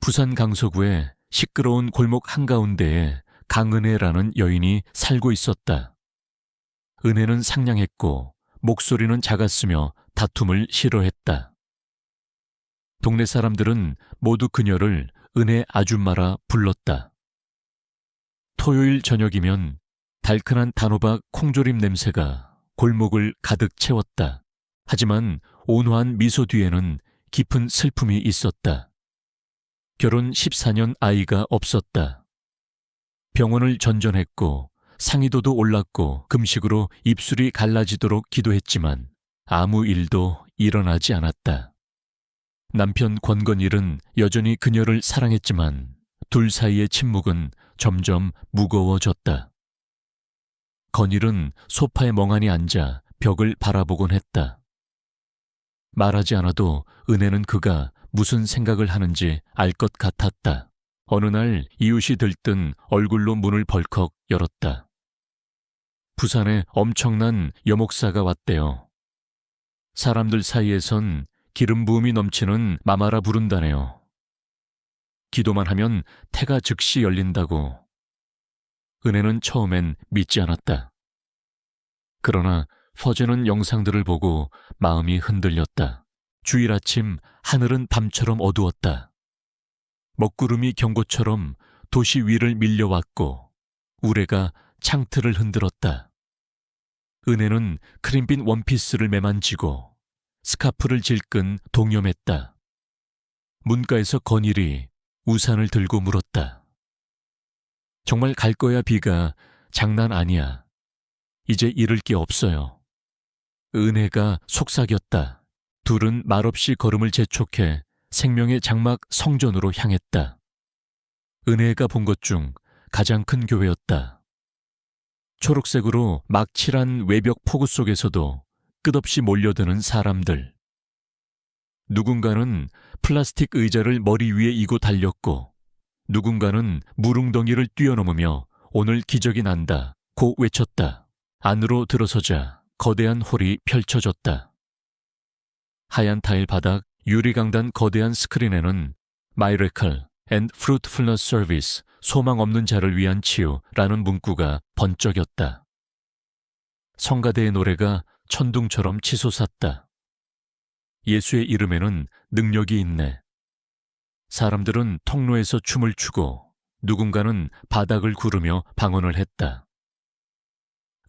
부산 강서구의 시끄러운 골목 한가운데에 강은혜라는 여인이 살고 있었다. 은혜는 상냥했고 목소리는 작았으며 다툼을 싫어했다. 동네 사람들은 모두 그녀를 은혜 아줌마라 불렀다. 토요일 저녁이면 달큰한 단호박 콩조림 냄새가 골목을 가득 채웠다. 하지만 온화한 미소 뒤에는 깊은 슬픔이 있었다. 결혼 14년 아이가 없었다. 병원을 전전했고 상의도도 올랐고 금식으로 입술이 갈라지도록 기도했지만 아무 일도 일어나지 않았다. 남편 권건일은 여전히 그녀를 사랑했지만 둘 사이의 침묵은 점점 무거워졌다. 건일은 소파에 멍하니 앉아 벽을 바라보곤 했다. 말하지 않아도 은혜는 그가 무슨 생각을 하는지 알 것 같았다. 어느 날 이웃이 들뜬 얼굴로 문을 벌컥 열었다. 부산에 엄청난 여목사가 왔대요. 사람들 사이에선 기름 부음이 넘치는 마마라 부른다네요. 기도만 하면 태가 즉시 열린다고. 은혜는 처음엔 믿지 않았다. 그러나 퍼지는 영상들을 보고 마음이 흔들렸다. 주일 아침 하늘은 밤처럼 어두웠다. 먹구름이 경고처럼 도시 위를 밀려왔고 우레가 창틀을 흔들었다. 은혜는 크림빛 원피스를 매만지고 스카프를 질끈 동염했다. 문가에서 건일이 우산을 들고 물었다. 정말 갈 거야 비가. 장난 아니야. 이제 잃을 게 없어요. 은혜가 속삭였다. 둘은 말없이 걸음을 재촉해 생명의 장막 성전으로 향했다. 은혜가 본 것 중 가장 큰 교회였다. 초록색으로 막 칠한 외벽 폭우 속에서도 끝없이 몰려드는 사람들. 누군가는 플라스틱 의자를 머리 위에 이고 달렸고 누군가는 무릉덩이를 뛰어넘으며 오늘 기적이 난다 고 외쳤다. 안으로 들어서자 거대한 홀이 펼쳐졌다. 하얀 타일 바닥, 유리강단 거대한 스크린에는 Miracle and Fruitfulness Service, 소망 없는 자를 위한 치유라는 문구가 번쩍였다. 성가대의 노래가 천둥처럼 치솟았다. 예수의 이름에는 능력이 있네. 사람들은 통로에서 춤을 추고 누군가는 바닥을 구르며 방언을 했다.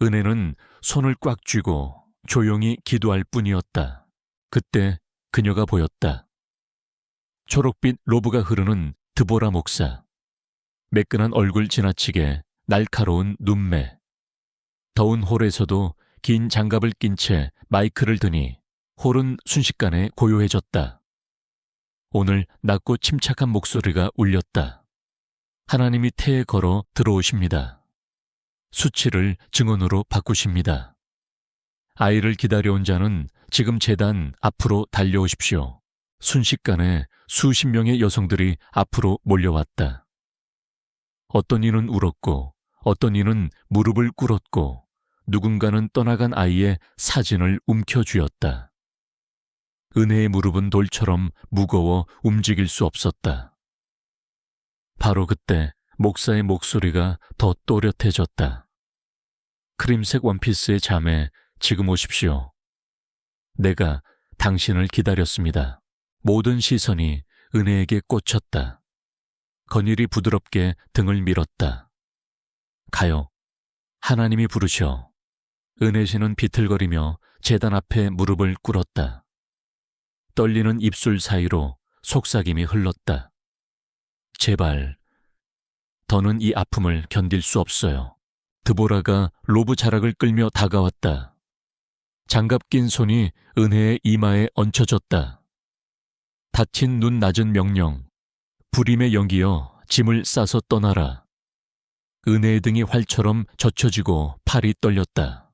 은혜는 손을 꽉 쥐고 조용히 기도할 뿐이었다. 그때 그녀가 보였다. 초록빛 로브가 흐르는 드보라 목사. 매끈한 얼굴 지나치게 날카로운 눈매. 더운 홀에서도 긴 장갑을 낀 채 마이크를 드니 홀은 순식간에 고요해졌다. 오늘 낮고 침착한 목소리가 울렸다. 하나님이 태에 걸어 들어오십니다. 수치를 증언으로 바꾸십니다. 아이를 기다려온 자는 지금 제단 앞으로 달려오십시오. 순식간에 수십 명의 여성들이 앞으로 몰려왔다. 어떤 이는 울었고 어떤 이는 무릎을 꿇었고 누군가는 떠나간 아이의 사진을 움켜쥐었다. 은혜의 무릎은 돌처럼 무거워 움직일 수 없었다. 바로 그때 목사의 목소리가 더 또렷해졌다. 크림색 원피스의 자매, 지금 오십시오. 내가 당신을 기다렸습니다. 모든 시선이 은혜에게 꽂혔다. 건일이 부드럽게 등을 밀었다. 가요. 하나님이 부르셔. 은혜씨는 비틀거리며 제단 앞에 무릎을 꿇었다. 떨리는 입술 사이로 속삭임이 흘렀다. 제발. 더는 이 아픔을 견딜 수 없어요. 드보라가 로브 자락을 끌며 다가왔다. 장갑 낀 손이 은혜의 이마에 얹혀졌다. 다친 눈 낮은 명령. 불임의 연기여 짐을 싸서 떠나라. 은혜의 등이 활처럼 젖혀지고 팔이 떨렸다.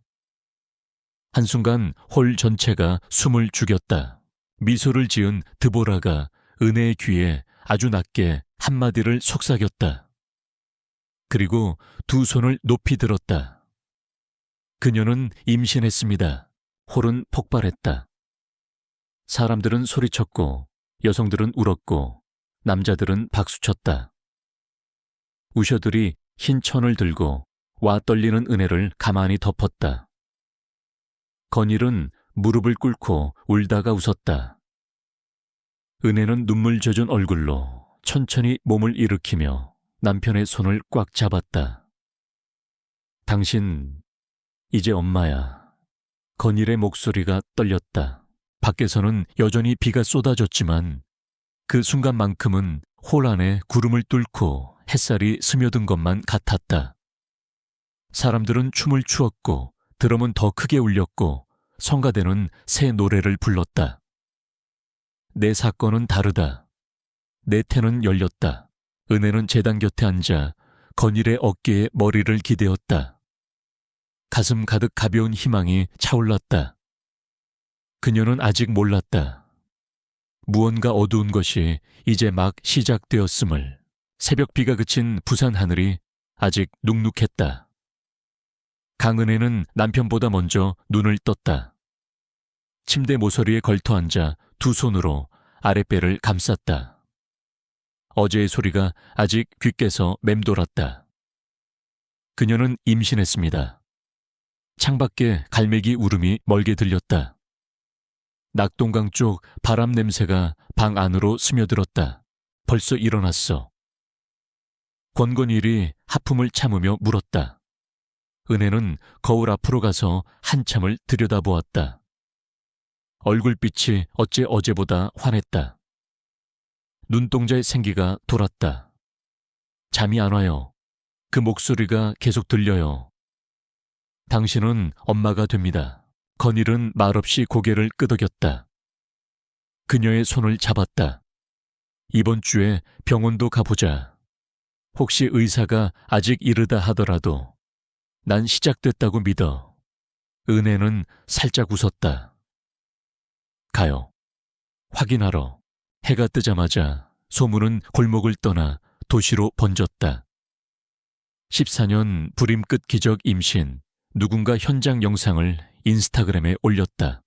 한순간 홀 전체가 숨을 죽였다. 미소를 지은 드보라가 은혜의 귀에 아주 낮게 한마디를 속삭였다. 그리고 두 손을 높이 들었다. 그녀는 임신했습니다. 홀은 폭발했다. 사람들은 소리쳤고 여성들은 울었고 남자들은 박수쳤다. 우셔들이 흰 천을 들고 와 떨리는 은혜를 가만히 덮었다. 건일은 무릎을 꿇고 울다가 웃었다. 은혜는 눈물 젖은 얼굴로 천천히 몸을 일으키며 남편의 손을 꽉 잡았다. 당신, 이제 엄마야. 건일의 목소리가 떨렸다. 밖에서는 여전히 비가 쏟아졌지만 그 순간만큼은 홀 안에 구름을 뚫고 햇살이 스며든 것만 같았다. 사람들은 춤을 추었고 드럼은 더 크게 울렸고 성가대는 새 노래를 불렀다. 내 사건은 다르다. 내 태는 열렸다. 은혜는 제단 곁에 앉아 건일의 어깨에 머리를 기대었다. 가슴 가득 가벼운 희망이 차올랐다. 그녀는 아직 몰랐다. 무언가 어두운 것이 이제 막 시작되었음을. 새벽비가 그친 부산 하늘이 아직 눅눅했다. 강은혜는 남편보다 먼저 눈을 떴다. 침대 모서리에 걸터 앉아 두 손으로 아랫배를 감쌌다. 어제의 소리가 아직 귓께서 맴돌았다. 그녀는 임신했습니다. 창밖에 갈매기 울음이 멀게 들렸다. 낙동강 쪽 바람 냄새가 방 안으로 스며들었다. 벌써 일어났어. 권건일이 하품을 참으며 물었다. 은혜는 거울 앞으로 가서 한참을 들여다보았다. 얼굴빛이 어째 어제보다 환했다. 눈동자의 생기가 돌았다. 잠이 안 와요. 그 목소리가 계속 들려요. 당신은 엄마가 됩니다. 건일은 말없이 고개를 끄덕였다. 그녀의 손을 잡았다. 이번 주에 병원도 가보자. 혹시 의사가 아직 이르다 하더라도 난 시작됐다고 믿어. 은혜는 살짝 웃었다. 가요. 확인하러. 해가 뜨자마자 소문은 골목을 떠나 도시로 번졌다. 14년 불임 끝 기적 임신. 누군가 현장 영상을 인스타그램에 올렸다.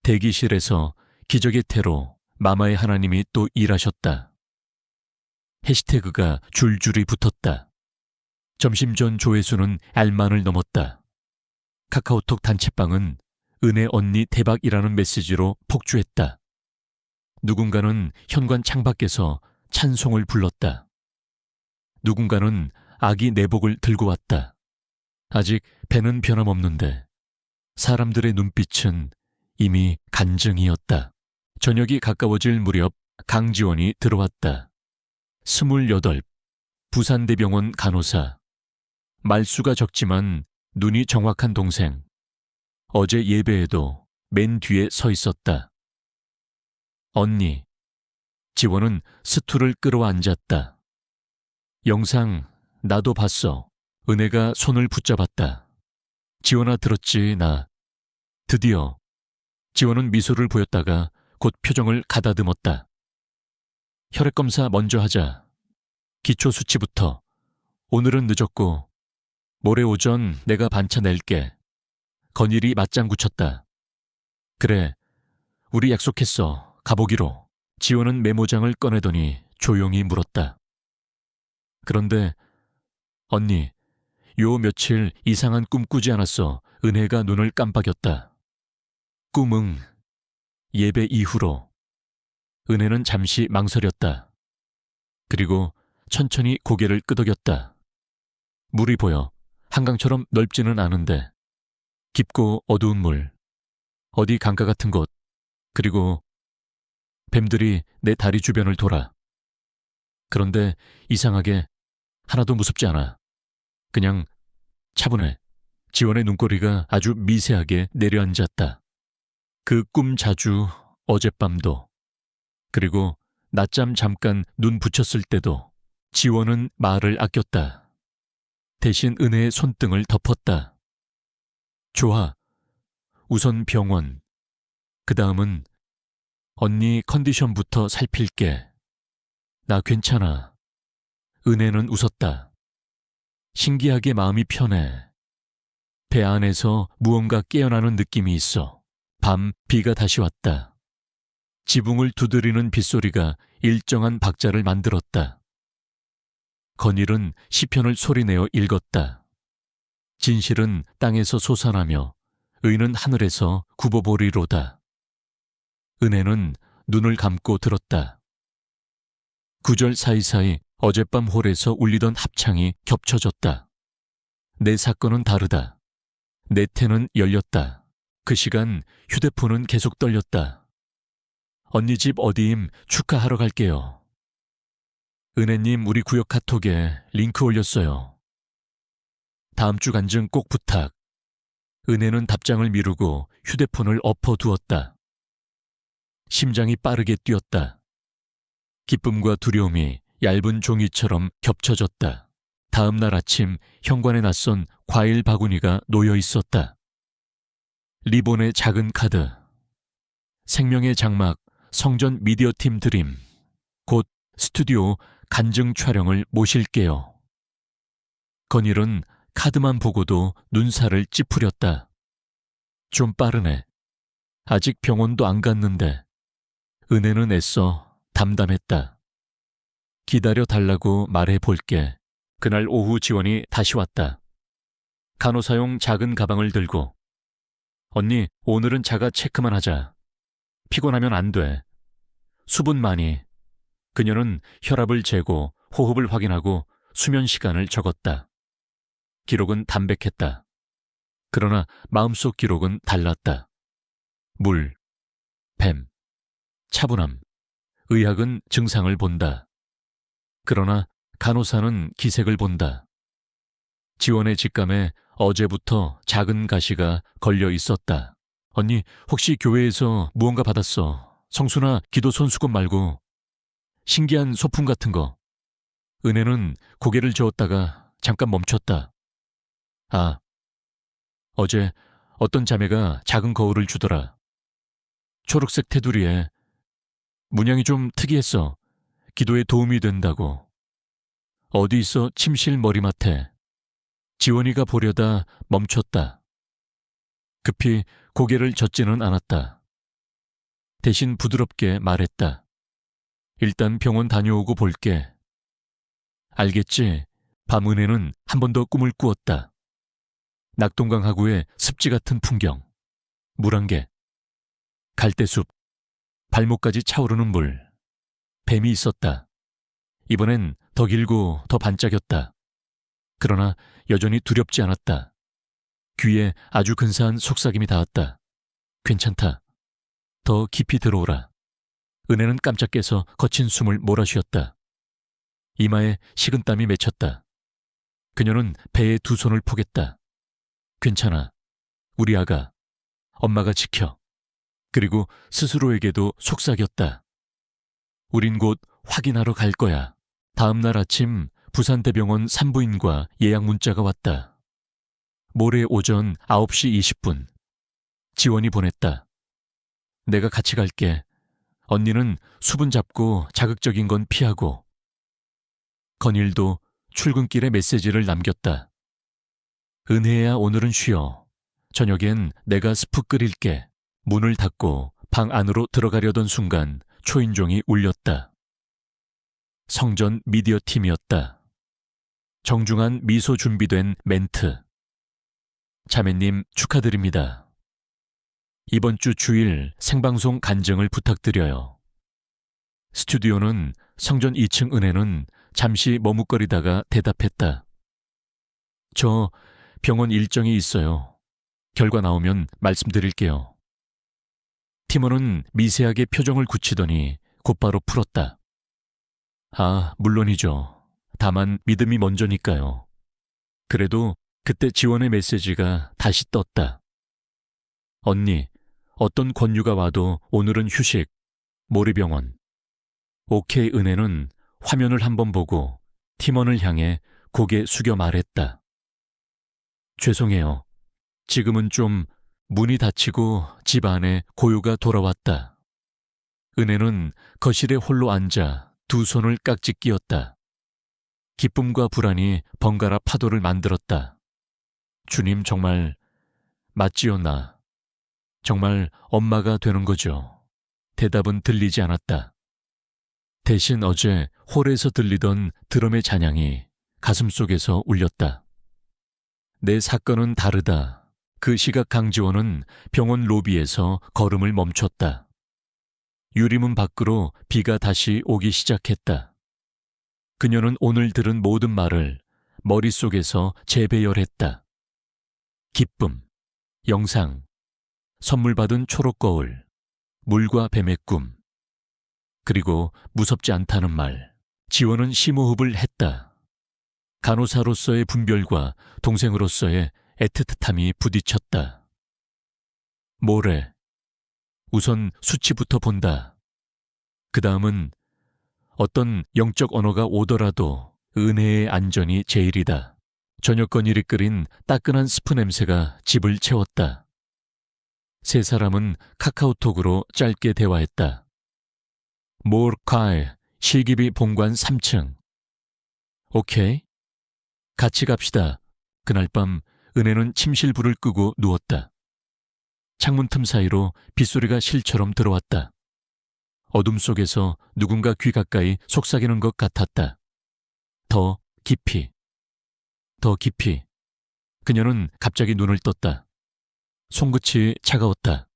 대기실에서 기적의 태로 마마의 하나님이 또 일하셨다. 해시태그가 줄줄이 붙었다. 점심 전 조회수는 알만을 넘었다. 카카오톡 단체방은 은혜 언니 대박이라는 메시지로 폭주했다. 누군가는 현관 창밖에서 찬송을 불렀다. 누군가는 아기 내복을 들고 왔다. 아직 배는 변함없는데 사람들의 눈빛은 이미 간증이었다. 저녁이 가까워질 무렵 강지원이 들어왔다. 28, 부산대병원 간호사. 말수가 적지만 눈이 정확한 동생. 어제 예배에도 맨 뒤에 서 있었다. 언니. 지원은 스투를 끌어와 앉았다. 영상 나도 봤어. 은혜가 손을 붙잡았다. 지원아 들었지 나. 드디어. 지원은 미소를 보였다가 곧 표정을 가다듬었다. 혈액검사 먼저 하자. 기초 수치부터. 오늘은 늦었고 모레 오전 내가 반차 낼게. 건일이 맞장 굳혔다. 그래, 우리 약속했어. 가보기로. 지원은 메모장을 꺼내더니 조용히 물었다. 그런데 언니, 요 며칠 이상한 꿈 꾸지 않았어. 은혜가 눈을 깜빡였다. 꿈은 예배 이후로. 은혜는 잠시 망설였다. 그리고 천천히 고개를 끄덕였다. 물이 보여. 한강처럼 넓지는 않은데 깊고 어두운 물. 어디 강가 같은 곳. 그리고 뱀들이 내 다리 주변을 돌아. 그런데 이상하게 하나도 무섭지 않아. 그냥 차분해. 지원의 눈꼬리가 아주 미세하게 내려앉았다. 그 꿈 자주 어젯밤도. 그리고 낮잠 잠깐 눈 붙였을 때도. 지원은 말을 아꼈다. 대신 은혜의 손등을 덮었다. 좋아. 우선 병원. 그 다음은 언니 컨디션부터 살필게. 나 괜찮아. 은혜는 웃었다. 신기하게 마음이 편해. 배 안에서 무언가 깨어나는 느낌이 있어. 밤 비가 다시 왔다. 지붕을 두드리는 빗소리가 일정한 박자를 만들었다. 건일은 시편을 소리내어 읽었다. 진실은 땅에서 솟아나며 의는 하늘에서 굽어보리로다. 은혜는 눈을 감고 들었다. 구절 사이사이 어젯밤 홀에서 울리던 합창이 겹쳐졌다. 내 사건은 다르다. 내 태는 열렸다. 그 시간 휴대폰은 계속 떨렸다. 언니 집 어디임 축하하러 갈게요. 은혜님 우리 구역 카톡에 링크 올렸어요. 다음 주 간증 꼭 부탁. 은혜는 답장을 미루고 휴대폰을 엎어두었다. 심장이 빠르게 뛰었다. 기쁨과 두려움이 얇은 종이처럼 겹쳐졌다. 다음 날 아침 현관에 낯선 과일 바구니가 놓여 있었다. 리본의 작은 카드. 생명의 장막 성전 미디어팀 드림. 곧 스튜디오 간증 촬영을 모실게요. 건일은 카드만 보고도 눈살을 찌푸렸다. 좀 빠르네. 아직 병원도 안 갔는데. 은혜는 애써 담담했다. 기다려달라고 말해볼게. 그날 오후 지원이 다시 왔다. 간호사용 작은 가방을 들고 언니 오늘은 자가 체크만 하자. 피곤하면 안 돼. 수분 많이. 그녀는 혈압을 재고 호흡을 확인하고 수면 시간을 적었다. 기록은 담백했다. 그러나 마음속 기록은 달랐다. 물, 뱀, 차분함, 의학은 증상을 본다. 그러나 간호사는 기색을 본다. 지원의 직감에 어제부터 작은 가시가 걸려 있었다. 언니, 혹시 교회에서 무언가 받았어? 성수나 기도 손수건 말고 신기한 소품 같은 거. 은혜는 고개를 저었다가 잠깐 멈췄다. 아, 어제 어떤 자매가 작은 거울을 주더라. 초록색 테두리에 문양이 좀 특이했어. 기도에 도움이 된다고. 어디 있어 침실 머리맡에. 지원이가 보려다 멈췄다. 급히 고개를 젓지는 않았다. 대신 부드럽게 말했다. 일단 병원 다녀오고 볼게. 알겠지? 밤 은혜는 한 번 더 꿈을 꾸었다. 낙동강 하구의 습지 같은 풍경. 물 한 개. 갈대숲. 발목까지 차오르는 물. 뱀이 있었다. 이번엔 더 길고 더 반짝였다. 그러나 여전히 두렵지 않았다. 귀에 아주 근사한 속삭임이 닿았다. 괜찮다. 더 깊이 들어오라. 은혜는 깜짝 깨서 거친 숨을 몰아쉬었다. 이마에 식은땀이 맺혔다. 그녀는 배에 두 손을 포겠다. 괜찮아. 우리 아가. 엄마가 지켜. 그리고 스스로에게도 속삭였다. 우린 곧 확인하러 갈 거야. 다음 날 아침 부산대병원 산부인과 예약 문자가 왔다. 모레 오전 9시 20분. 지원이 보냈다. 내가 같이 갈게. 언니는 수분 잡고 자극적인 건 피하고. 건일도 출근길에 메시지를 남겼다. 은혜야 오늘은 쉬어. 저녁엔 내가 스프 끓일게. 문을 닫고 방 안으로 들어가려던 순간 초인종이 울렸다. 성전 미디어 팀이었다. 정중한 미소 준비된 멘트. 자매님 축하드립니다. 이번 주 주일 생방송 간증을 부탁드려요. 스튜디오는 성전 2층 은혜는 잠시 머뭇거리다가 대답했다. 저 병원 일정이 있어요. 결과 나오면 말씀드릴게요. 팀원은 미세하게 표정을 굳히더니 곧바로 풀었다. 아, 물론이죠. 다만 믿음이 먼저니까요. 그래도 그때 지원의 메시지가 다시 떴다. 언니, 어떤 권유가 와도 오늘은 휴식, 모리병원. 오케이 은혜는 화면을 한번 보고 팀원을 향해 고개 숙여 말했다. 죄송해요. 지금은 좀 문이 닫히고 집 안에 고요가 돌아왔다. 은혜는 거실에 홀로 앉아 두 손을 깍지 끼었다. 기쁨과 불안이 번갈아 파도를 만들었다. 주님 정말 맞지요 나. 정말 엄마가 되는 거죠. 대답은 들리지 않았다. 대신 어제 홀에서 들리던 드럼의 잔향이 가슴속에서 울렸다. 내 사건은 다르다. 그 시각 강지원은 병원 로비에서 걸음을 멈췄다. 유리문 밖으로 비가 다시 오기 시작했다. 그녀는 오늘 들은 모든 말을 머릿속에서 재배열했다. 기쁨, 영상, 선물 받은 초록 거울, 물과 뱀의 꿈, 그리고 무섭지 않다는 말. 지원은 심호흡을 했다. 간호사로서의 분별과 동생으로서의 애틋함이 부딪혔다. 뭐래? 우선 수치부터 본다. 그 다음은 어떤 영적 언어가 오더라도 은혜의 안전이 제일이다. 저녁 건일이 끓인 따끈한 스프 냄새가 집을 채웠다. 세 사람은 카카오톡으로 짧게 대화했다. 몰카이 실기비 본관 3층. 오케이. 같이 갑시다. 그날 밤 은혜는 침실불을 끄고 누웠다. 창문 틈 사이로 빗소리가 실처럼 들어왔다. 어둠 속에서 누군가 귀 가까이 속삭이는 것 같았다. 더 깊이. 더 깊이. 그녀는 갑자기 눈을 떴다. 손끝이 차가웠다.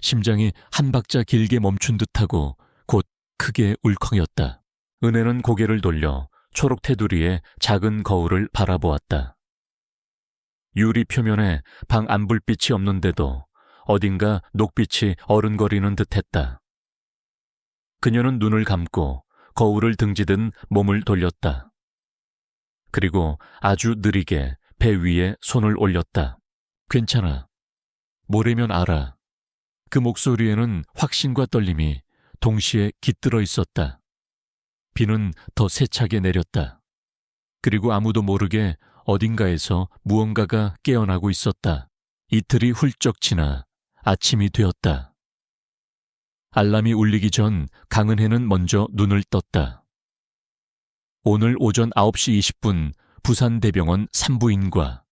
심장이 한 박자 길게 멈춘 듯하고 곧 크게 울컥이었다. 은혜는 고개를 돌려 초록 테두리에 작은 거울을 바라보았다. 유리 표면에 방 안불빛이 없는데도 어딘가 녹빛이 어른거리는 듯했다. 그녀는 눈을 감고 거울을 등지듯 몸을 돌렸다. 그리고 아주 느리게 배 위에 손을 올렸다. 괜찮아. 모레면 알아. 그 목소리에는 확신과 떨림이 동시에 깃들어 있었다. 비는 더 세차게 내렸다. 그리고 아무도 모르게 어딘가에서 무언가가 깨어나고 있었다. 이틀이 훌쩍 지나 아침이 되었다. 알람이 울리기 전 강은혜는 먼저 눈을 떴다. 오늘 오전 9시 20분 부산대병원 산부인과.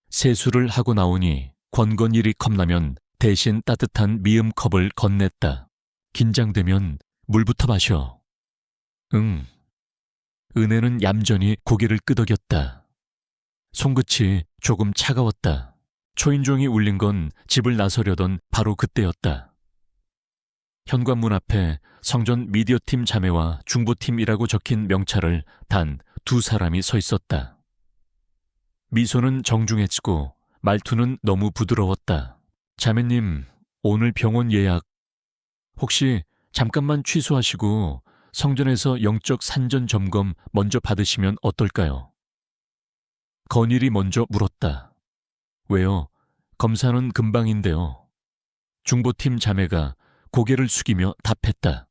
세수를 하고 나오니 권건일이 컵라면 대신 따뜻한 미음컵을 건넸다. 긴장되면 물부터 마셔. 응. 은혜는 얌전히 고개를 끄덕였다. 손끝이 조금 차가웠다. 초인종이 울린 건 집을 나서려던 바로 그때였다. 현관문 앞에 성전 미디어팀 자매와 중보팀이라고 적힌 명찰을 단 2사람이 서 있었다. 미소는 정중해지고 말투는 너무 부드러웠다. 자매님, 오늘 병원 예약 혹시 잠깐만 취소하시고 성전에서 영적 산전 점검 먼저 받으시면 어떨까요? 건일이 먼저 물었다. 왜요? 검사는 금방인데요. 중보팀 자매가 고개를 숙이며 답했다.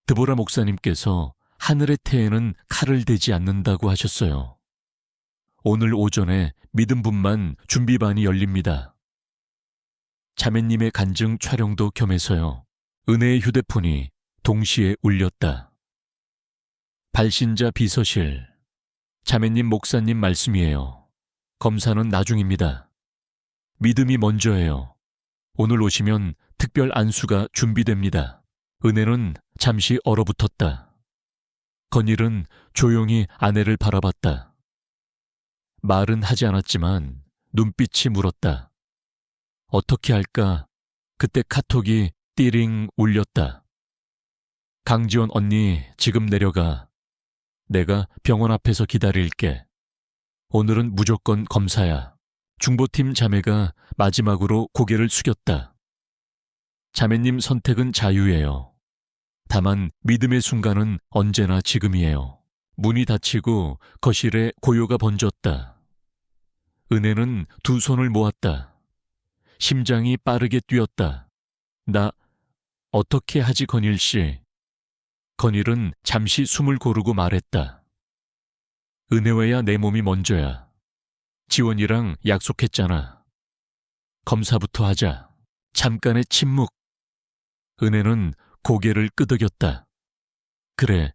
드보라 목사님께서 하늘의 태에는 칼을 대지 않는다고 하셨어요. 오늘 오전에 믿음분만 준비반이 열립니다. 자매님의 간증 촬영도 겸해서요. 은혜의 휴대폰이 동시에 울렸다. 발신자 비서실. 자매님 목사님 말씀이에요. 검사는 나중입니다. 믿음이 먼저예요. 오늘 오시면 특별 안수가 준비됩니다. 은혜는 잠시 얼어붙었다. 건일은 조용히 아내를 바라봤다. 말은 하지 않았지만 눈빛이 물었다. 어떻게 할까? 그때 카톡이 띠링 울렸다. 강지원 언니 지금 내려가. 내가 병원 앞에서 기다릴게. 오늘은 무조건 검사야. 중보팀 자매가 마지막으로 고개를 숙였다. 자매님 선택은 자유예요. 다만 믿음의 순간은 언제나 지금이에요. 문이 닫히고 거실에 고요가 번졌다. 은혜는 2손을 모았다. 심장이 빠르게 뛰었다. 나 어떻게 하지 건일 씨? 건일은 잠시 숨을 고르고 말했다. 은혜와야 내 몸이 먼저야. 지원이랑 약속했잖아. 검사부터 하자. 잠깐의 침묵. 은혜는 고개를 끄덕였다. 그래,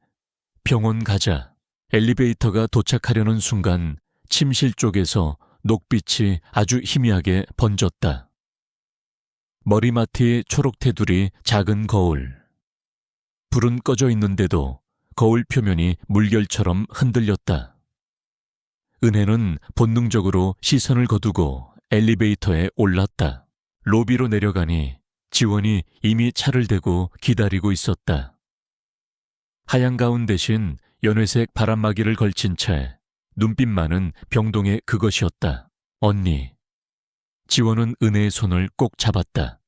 병원 가자. 엘리베이터가 도착하려는 순간 침실 쪽에서 녹빛이 아주 희미하게 번졌다. 머리맡이 초록 테두리 작은 거울. 불은 꺼져 있는데도 거울 표면이 물결처럼 흔들렸다. 은혜는 본능적으로 시선을 거두고 엘리베이터에 올랐다. 로비로 내려가니 지원이 이미 차를 대고 기다리고 있었다. 하얀 가운 대신 연회색 바람막이를 걸친 채 눈빛만은 병동의 그것이었다. 언니. 지원은 은혜의 손을 꼭 잡았다.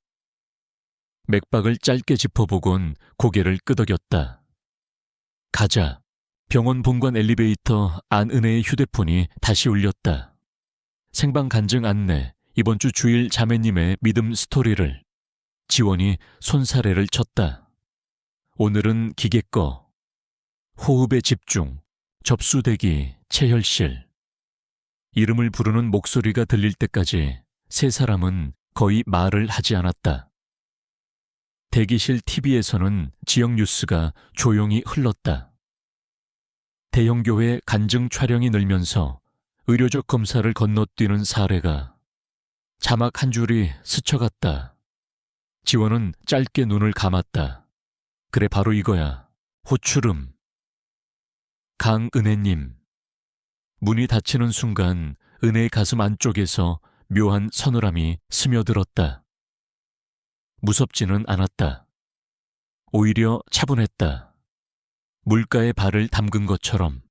맥박을 짧게 짚어보곤 고개를 끄덕였다. 가자. 병원 본관 엘리베이터 안은혜의 휴대폰이 다시 울렸다. 생방 간증 안내, 이번 주 주일 자매님의 믿음 스토리를. 지원이 손사래를 쳤다. 오늘은 기계 꺼. 호흡에 집중. 접수대기, 체혈실. 이름을 부르는 목소리가 들릴 때까지 세 사람은 거의 말을 하지 않았다. 대기실 TV에서는 지역 뉴스가 조용히 흘렀다. 대형교회 간증 촬영이 늘면서 의료적 검사를 건너뛰는 사례가 자막 한 줄이 스쳐갔다. 지원은 짧게 눈을 감았다. 그래 바로 이거야. 호추름. 강은혜님. 문이 닫히는 순간 은혜의 가슴 안쪽에서 묘한 서늘함이 스며들었다. 무섭지는 않았다. 오히려 차분했다. 물가에 발을 담근 것처럼.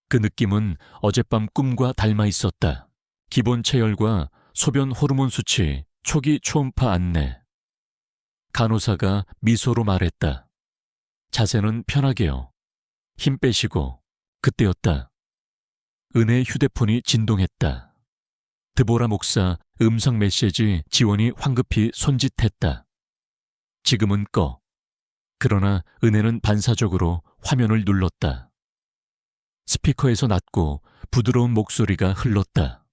그 느낌은 어젯밤 꿈과 닮아 있었다. 기본 체열과 소변 호르몬 수치, 초기 초음파 안내. 간호사가 미소로 말했다. 자세는 편하게요. 힘 빼시고. 그때였다. 은혜의 휴대폰이 진동했다. 드보라 목사 음성 메시지 지원이 황급히 손짓했다. 지금은 꺼. 그러나 은혜는 반사적으로 화면을 눌렀다. 스피커에서 낮고 부드러운 목소리가 흘렀다.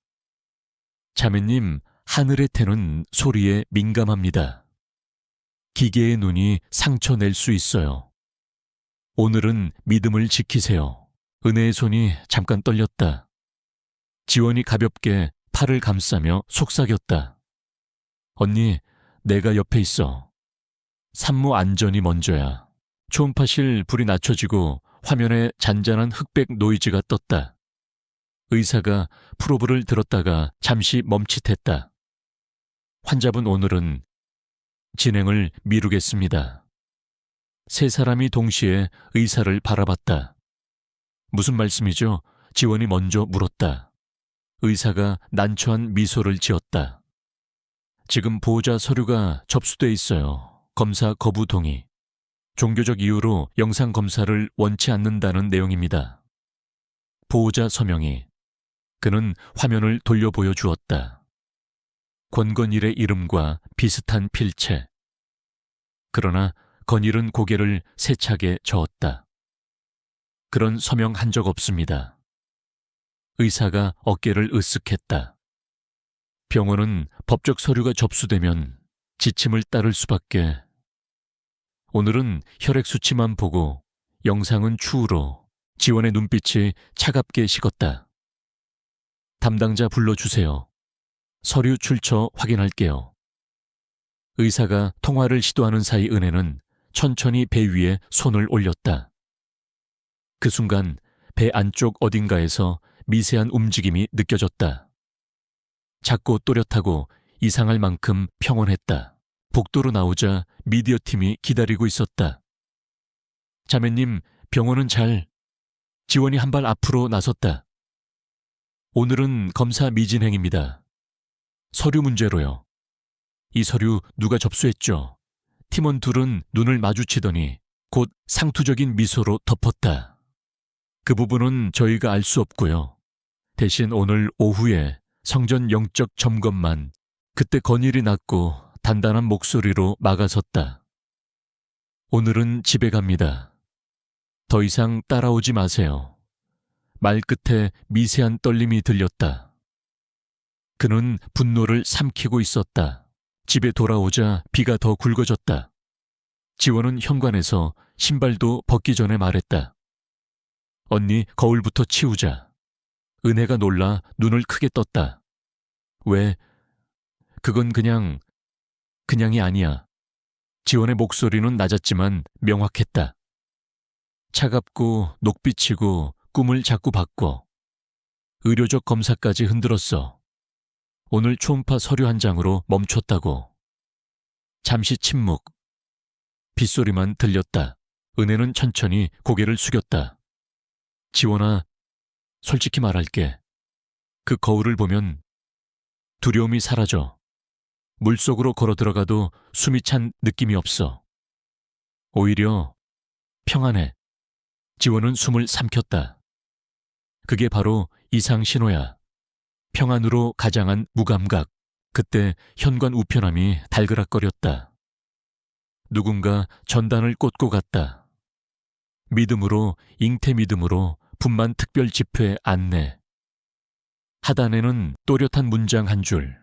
자매님, 하늘의 태는 소리에 민감합니다. 기계의 눈이 상처 낼 수 있어요. 오늘은 믿음을 지키세요. 은혜의 손이 잠깐 떨렸다. 지원이 가볍게 팔을 감싸며 속삭였다. 언니, 내가 옆에 있어. 산모 안전이 먼저야. 초음파실 불이 낮춰지고 화면에 잔잔한 흑백 노이즈가 떴다. 의사가 프로브를 들었다가 잠시 멈칫했다. 환자분 오늘은 진행을 미루겠습니다. 세 사람이 동시에 의사를 바라봤다. 무슨 말씀이죠? 지원이 먼저 물었다. 의사가 난처한 미소를 지었다. 지금 보호자 서류가 접수돼 있어요. 검사 거부 동의. 종교적 이유로 영상 검사를 원치 않는다는 내용입니다. 보호자 서명이. 그는 화면을 돌려 보여주었다. 권건일의 이름과 비슷한 필체. 그러나 건일은 고개를 세차게 저었다. 그런 서명 한 적 없습니다. 의사가 어깨를 으쓱했다. 병원은 법적 서류가 접수되면 지침을 따를 수밖에. 오늘은 혈액 수치만 보고 영상은 추후로. 지원의 눈빛이 차갑게 식었다. 담당자 불러주세요. 서류 출처 확인할게요. 의사가 통화를 시도하는 사이 은혜는 천천히 배 위에 손을 올렸다. 그 순간 배 안쪽 어딘가에서 미세한 움직임이 느껴졌다. 작고 또렷하고 이상할 만큼 평온했다. 복도로 나오자 미디어 팀이 기다리고 있었다. 자매님, 병원은 잘. 지원이 한 발 앞으로 나섰다. 오늘은 검사 미진행입니다. 서류 문제로요. 이 서류 누가 접수했죠? 팀원 둘은 눈을 마주치더니 곧 상투적인 미소로 덮었다. 그 부분은 저희가 알 수 없고요. 대신 오늘 오후에 성전 영적 점검만. 그때 건일이 낮고 단단한 목소리로 막아섰다. 오늘은 집에 갑니다. 더 이상 따라오지 마세요. 말 끝에 미세한 떨림이 들렸다. 그는 분노를 삼키고 있었다. 집에 돌아오자 비가 더 굵어졌다. 지원은 현관에서 신발도 벗기 전에 말했다. 언니, 거울부터 치우자. 은혜가 놀라 눈을 크게 떴다. 왜? 그건 그냥 그냥이 아니야. 지원의 목소리는 낮았지만 명확했다. 차갑고 녹비치고 꿈을 자꾸 바꿔. 의료적 검사까지 흔들었어. 오늘 초음파 서류 한 장으로 멈췄다고. 잠시 침묵. 빗소리만 들렸다. 은혜는 천천히 고개를 숙였다. 지원아, 솔직히 말할게. 그 거울을 보면 두려움이 사라져. 물속으로 걸어 들어가도 숨이 찬 느낌이 없어. 오히려 평안해. 지원은 숨을 삼켰다. 그게 바로 이상 신호야. 평안으로 가장한 무감각. 그때 현관 우편함이 달그락거렸다. 누군가 전단을 꽂고 갔다. 믿음으로, 잉태 믿음으로 분만 특별 집회 안내. 하단에는 또렷한 문장 한 줄.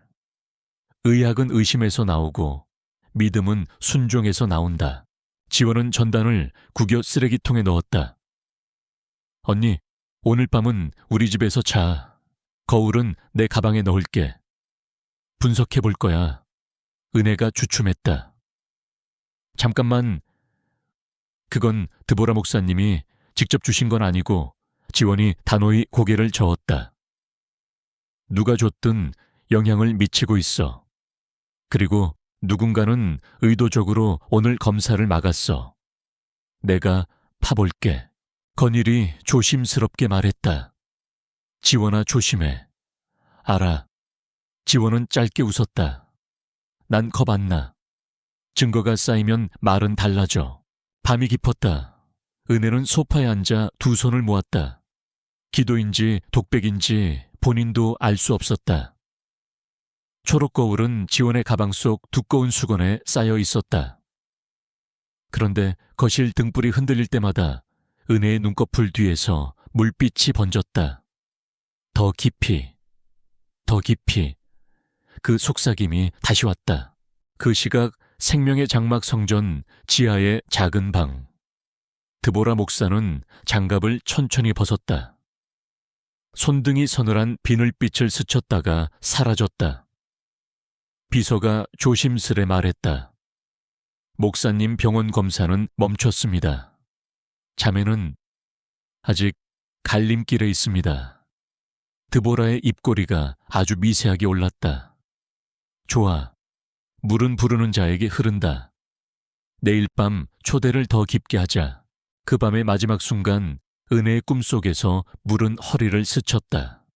의학은 의심에서 나오고 믿음은 순종에서 나온다. 지원은 전단을 구겨 쓰레기통에 넣었다. 언니, 오늘 밤은 우리 집에서 자. 거울은 내 가방에 넣을게. 분석해 볼 거야. 은혜가 주춤했다. 잠깐만. 그건 드보라 목사님이 직접 주신 건 아니고. 지원이 단호히 고개를 저었다. 누가 줬든 영향을 미치고 있어. 그리고 누군가는 의도적으로 오늘 검사를 막았어. 내가 파볼게. 건일이 조심스럽게 말했다. 지원아, 조심해. 알아. 지원은 짧게 웃었다. 난 겁 안 나. 증거가 쌓이면 말은 달라져. 밤이 깊었다. 은혜는 소파에 앉아 두 손을 모았다. 기도인지 독백인지 본인도 알 수 없었다. 초록 거울은 지원의 가방 속 두꺼운 수건에 쌓여 있었다. 그런데 거실 등불이 흔들릴 때마다 은혜의 눈꺼풀 뒤에서 물빛이 번졌다. 더 깊이, 더 깊이. 그 속삭임이 다시 왔다. 그 시각 생명의 장막 성전 지하의 작은 방. 드보라 목사는 장갑을 천천히 벗었다. 손등이 서늘한 비늘빛을 스쳤다가 사라졌다. 비서가 조심스레 말했다. 목사님 병원 검사는 멈췄습니다. 자매는 아직 갈림길에 있습니다. 드보라의 입꼬리가 아주 미세하게 올랐다. 좋아. 물은 부르는 자에게 흐른다. 내일 밤 초대를 더 깊게 하자. 그 밤의 마지막 순간 은혜의 꿈속에서 물은 허리를 스쳤다.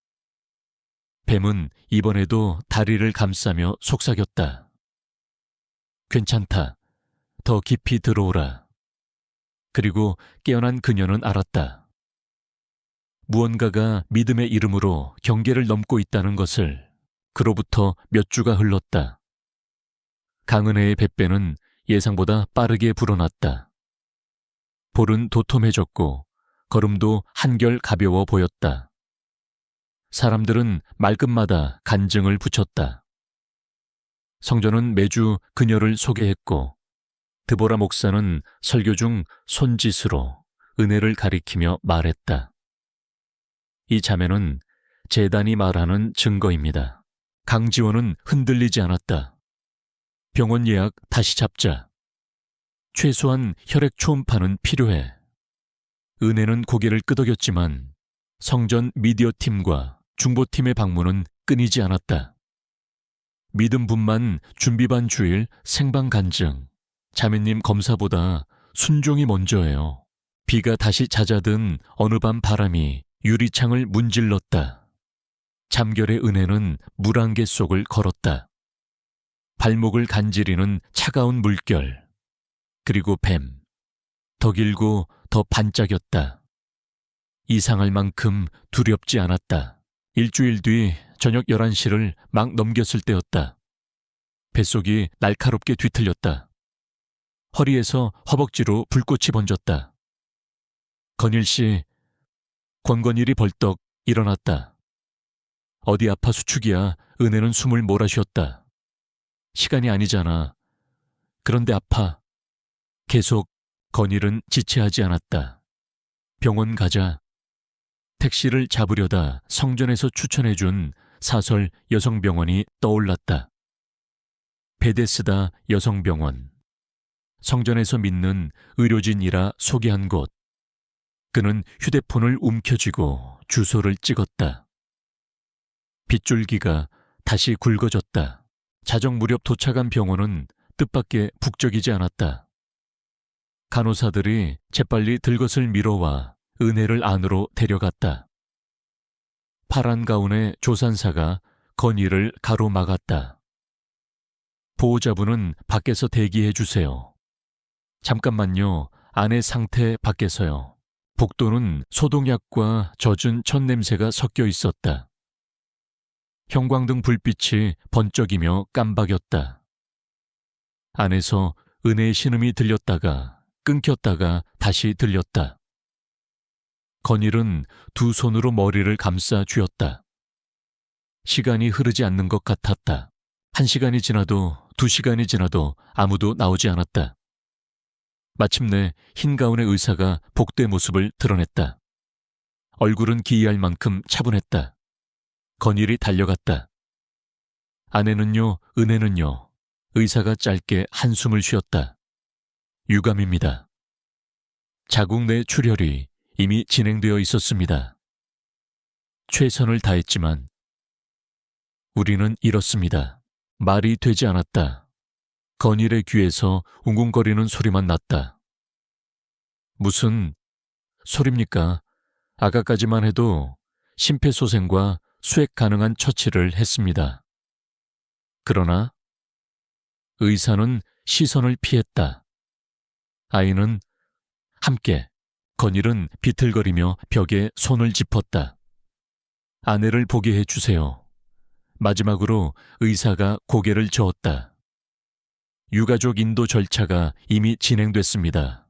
뱀은 이번에도 다리를 감싸며 속삭였다. 괜찮다. 더 깊이 들어오라. 그리고 깨어난 그녀는 알았다. 무언가가 믿음의 이름으로 경계를 넘고 있다는 것을. 그로부터 몇 주가 흘렀다. 강은혜의 뱃배는 예상보다 빠르게 불어났다. 볼은 도톰해졌고 걸음도 한결 가벼워 보였다. 사람들은 말끝마다 간증을 붙였다. 성전은 매주 그녀를 소개했고 드보라 목사는 설교 중 손짓으로 은혜를 가리키며 말했다. 이 자매는 재단이 말하는 증거입니다. 강지원은 흔들리지 않았다. 병원 예약 다시 잡자. 최소한 혈액 초음파는 필요해. 은혜는 고개를 끄덕였지만 성전 미디어 팀과 중보팀의 방문은 끊이지 않았다. 믿음 분만 준비반 주일 생방 간증. 자매님 검사보다 순종이 먼저예요. 비가 다시 잦아든 어느 밤 바람이 유리창을 문질렀다. 잠결의 은혜는 물안개 속을 걸었다. 발목을 간지리는 차가운 물결. 그리고 뱀. 더 길고 더 반짝였다. 이상할 만큼 두렵지 않았다. 일주일 뒤 저녁 11시를 막 넘겼을 때였다. 뱃속이 날카롭게 뒤틀렸다. 허리에서 허벅지로 불꽃이 번졌다. 건일씨, 권건일이 벌떡 일어났다. 어디 아파 수축이야. 은혜는 숨을 몰아쉬었다. 시간이 아니잖아. 그런데 아파. 계속 건일은 지체하지 않았다. 병원 가자. 택시를 잡으려다 성전에서 추천해준 사설 여성병원이 떠올랐다. 베데스다 여성병원. 성전에서 믿는 의료진이라 소개한 곳. 그는 휴대폰을 움켜쥐고 주소를 찍었다. 빗줄기가 다시 굵어졌다. 자정 무렵 도착한 병원은 뜻밖의 북적이지 않았다. 간호사들이 재빨리 들것을 밀어와 은혜를 안으로 데려갔다. 파란 가운의 조산사가 건의를 가로막았다. 보호자분은 밖에서 대기해 주세요. 잠깐만요. 아내 상태 밖에서요. 복도는 소독약과 젖은 첫 냄새가 섞여 있었다. 형광등 불빛이 번쩍이며 깜박였다. 안에서 은혜의 신음이 들렸다가 끊겼다가 다시 들렸다. 건일은 두 손으로 머리를 감싸 쥐었다. 시간이 흐르지 않는 것 같았다. 1시간이 지나도 2시간이 지나도 아무도 나오지 않았다. 마침내 흰 가운의 의사가 복도의 모습을 드러냈다. 얼굴은 기이할 만큼 차분했다. 건일이 달려갔다. 아내는요, 은혜는요. 의사가 짧게 한숨을 쉬었다. 유감입니다. 자궁 내 출혈이 이미 진행되어 있었습니다. 최선을 다했지만 우리는 잃었습니다. 말이 되지 않았다. 건일의 귀에서 웅웅거리는 소리만 났다. 무슨 소리입니까? 아까까지만 해도 심폐소생과 수액 가능한 처치를 했습니다. 그러나 의사는 시선을 피했다. 아이는 함께. 건일은 비틀거리며 벽에 손을 짚었다. 아내를 보게 해주세요. 마지막으로 의사가 고개를 저었다. 유가족 인도 절차가 이미 진행됐습니다.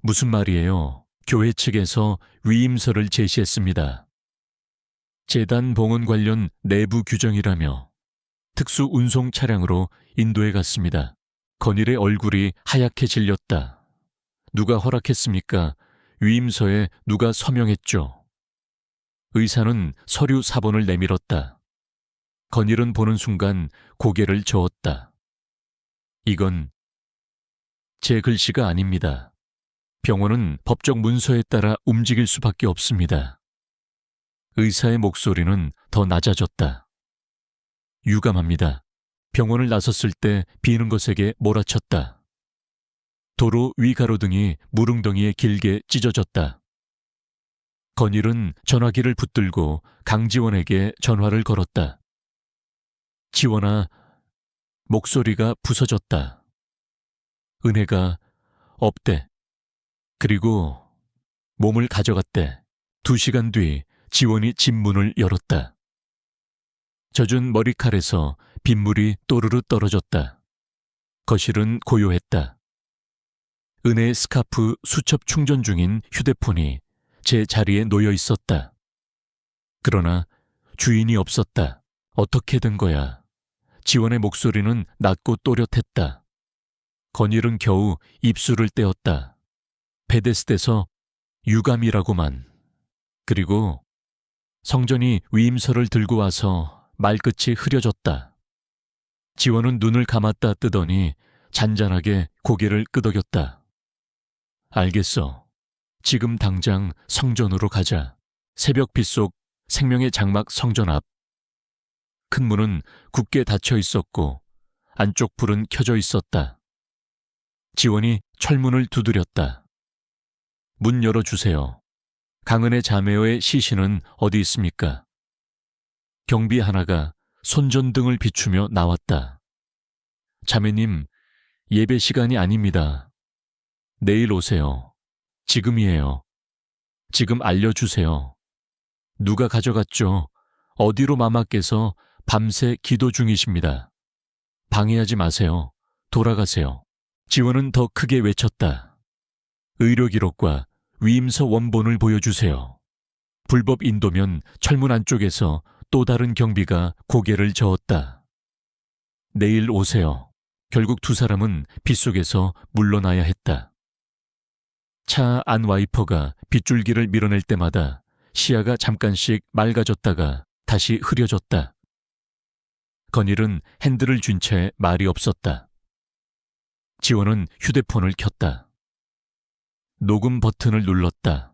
무슨 말이에요? 교회 측에서 위임서를 제시했습니다. 재단 봉헌 관련 내부 규정이라며 특수 운송 차량으로 인도에 갔습니다. 건일의 얼굴이 하얗게 질렸다. 누가 허락했습니까? 위임서에 누가 서명했죠? 의사는 서류 사본을 내밀었다. 건일은 보는 순간 고개를 저었다. 이건 제 글씨가 아닙니다. 병원은 법적 문서에 따라 움직일 수밖에 없습니다. 의사의 목소리는 더 낮아졌다. 유감합니다. 병원을 나섰을 때 비는 것에게 몰아쳤다. 도로 위 가로등이 무릉덩이에 길게 찢어졌다. 건일은 전화기를 붙들고 강지원에게 전화를 걸었다. 지원아, 목소리가 부서졌다. 은혜가 없대. 그리고 몸을 가져갔대. 2시간 뒤 지원이 집 문을 열었다. 젖은 머리칼에서 빗물이 또르르 떨어졌다. 거실은 고요했다. 은혜의 스카프 수첩 충전 중인 휴대폰이 제 자리에 놓여 있었다. 그러나 주인이 없었다. 어떻게 된 거야? 지원의 목소리는 낮고 또렷했다. 건일은 겨우 입술을 떼었다. 베데스데서 유감이라고만. 그리고 성전이 위임서를 들고 와서 말끝이 흐려졌다. 지원은 눈을 감았다 뜨더니 잔잔하게 고개를 끄덕였다. 알겠어. 지금 당장 성전으로 가자. 새벽빛 속 생명의 장막 성전 앞. 큰 문은 굳게 닫혀 있었고 안쪽 불은 켜져 있었다. 지원이 철문을 두드렸다. 문 열어주세요. 강은의 자매의 시신은 어디 있습니까? 경비 하나가 손전등을 비추며 나왔다. 자매님, 예배 시간이 아닙니다. 내일 오세요. 지금이에요. 지금 알려주세요. 누가 가져갔죠? 어디로 마마께서 밤새 기도 중이십니다. 방해하지 마세요. 돌아가세요. 지원은 더 크게 외쳤다. 의료 기록과 위임서 원본을 보여주세요. 불법 인도면 철문 안쪽에서 또 다른 경비가 고개를 저었다. 내일 오세요. 결국 두 사람은 빗속에서 물러나야 했다. 차 안 와이퍼가 빗줄기를 밀어낼 때마다 시야가 잠깐씩 맑아졌다가 다시 흐려졌다. 건일은 핸들을 쥔 채 말이 없었다. 지원은 휴대폰을 켰다. 녹음 버튼을 눌렀다.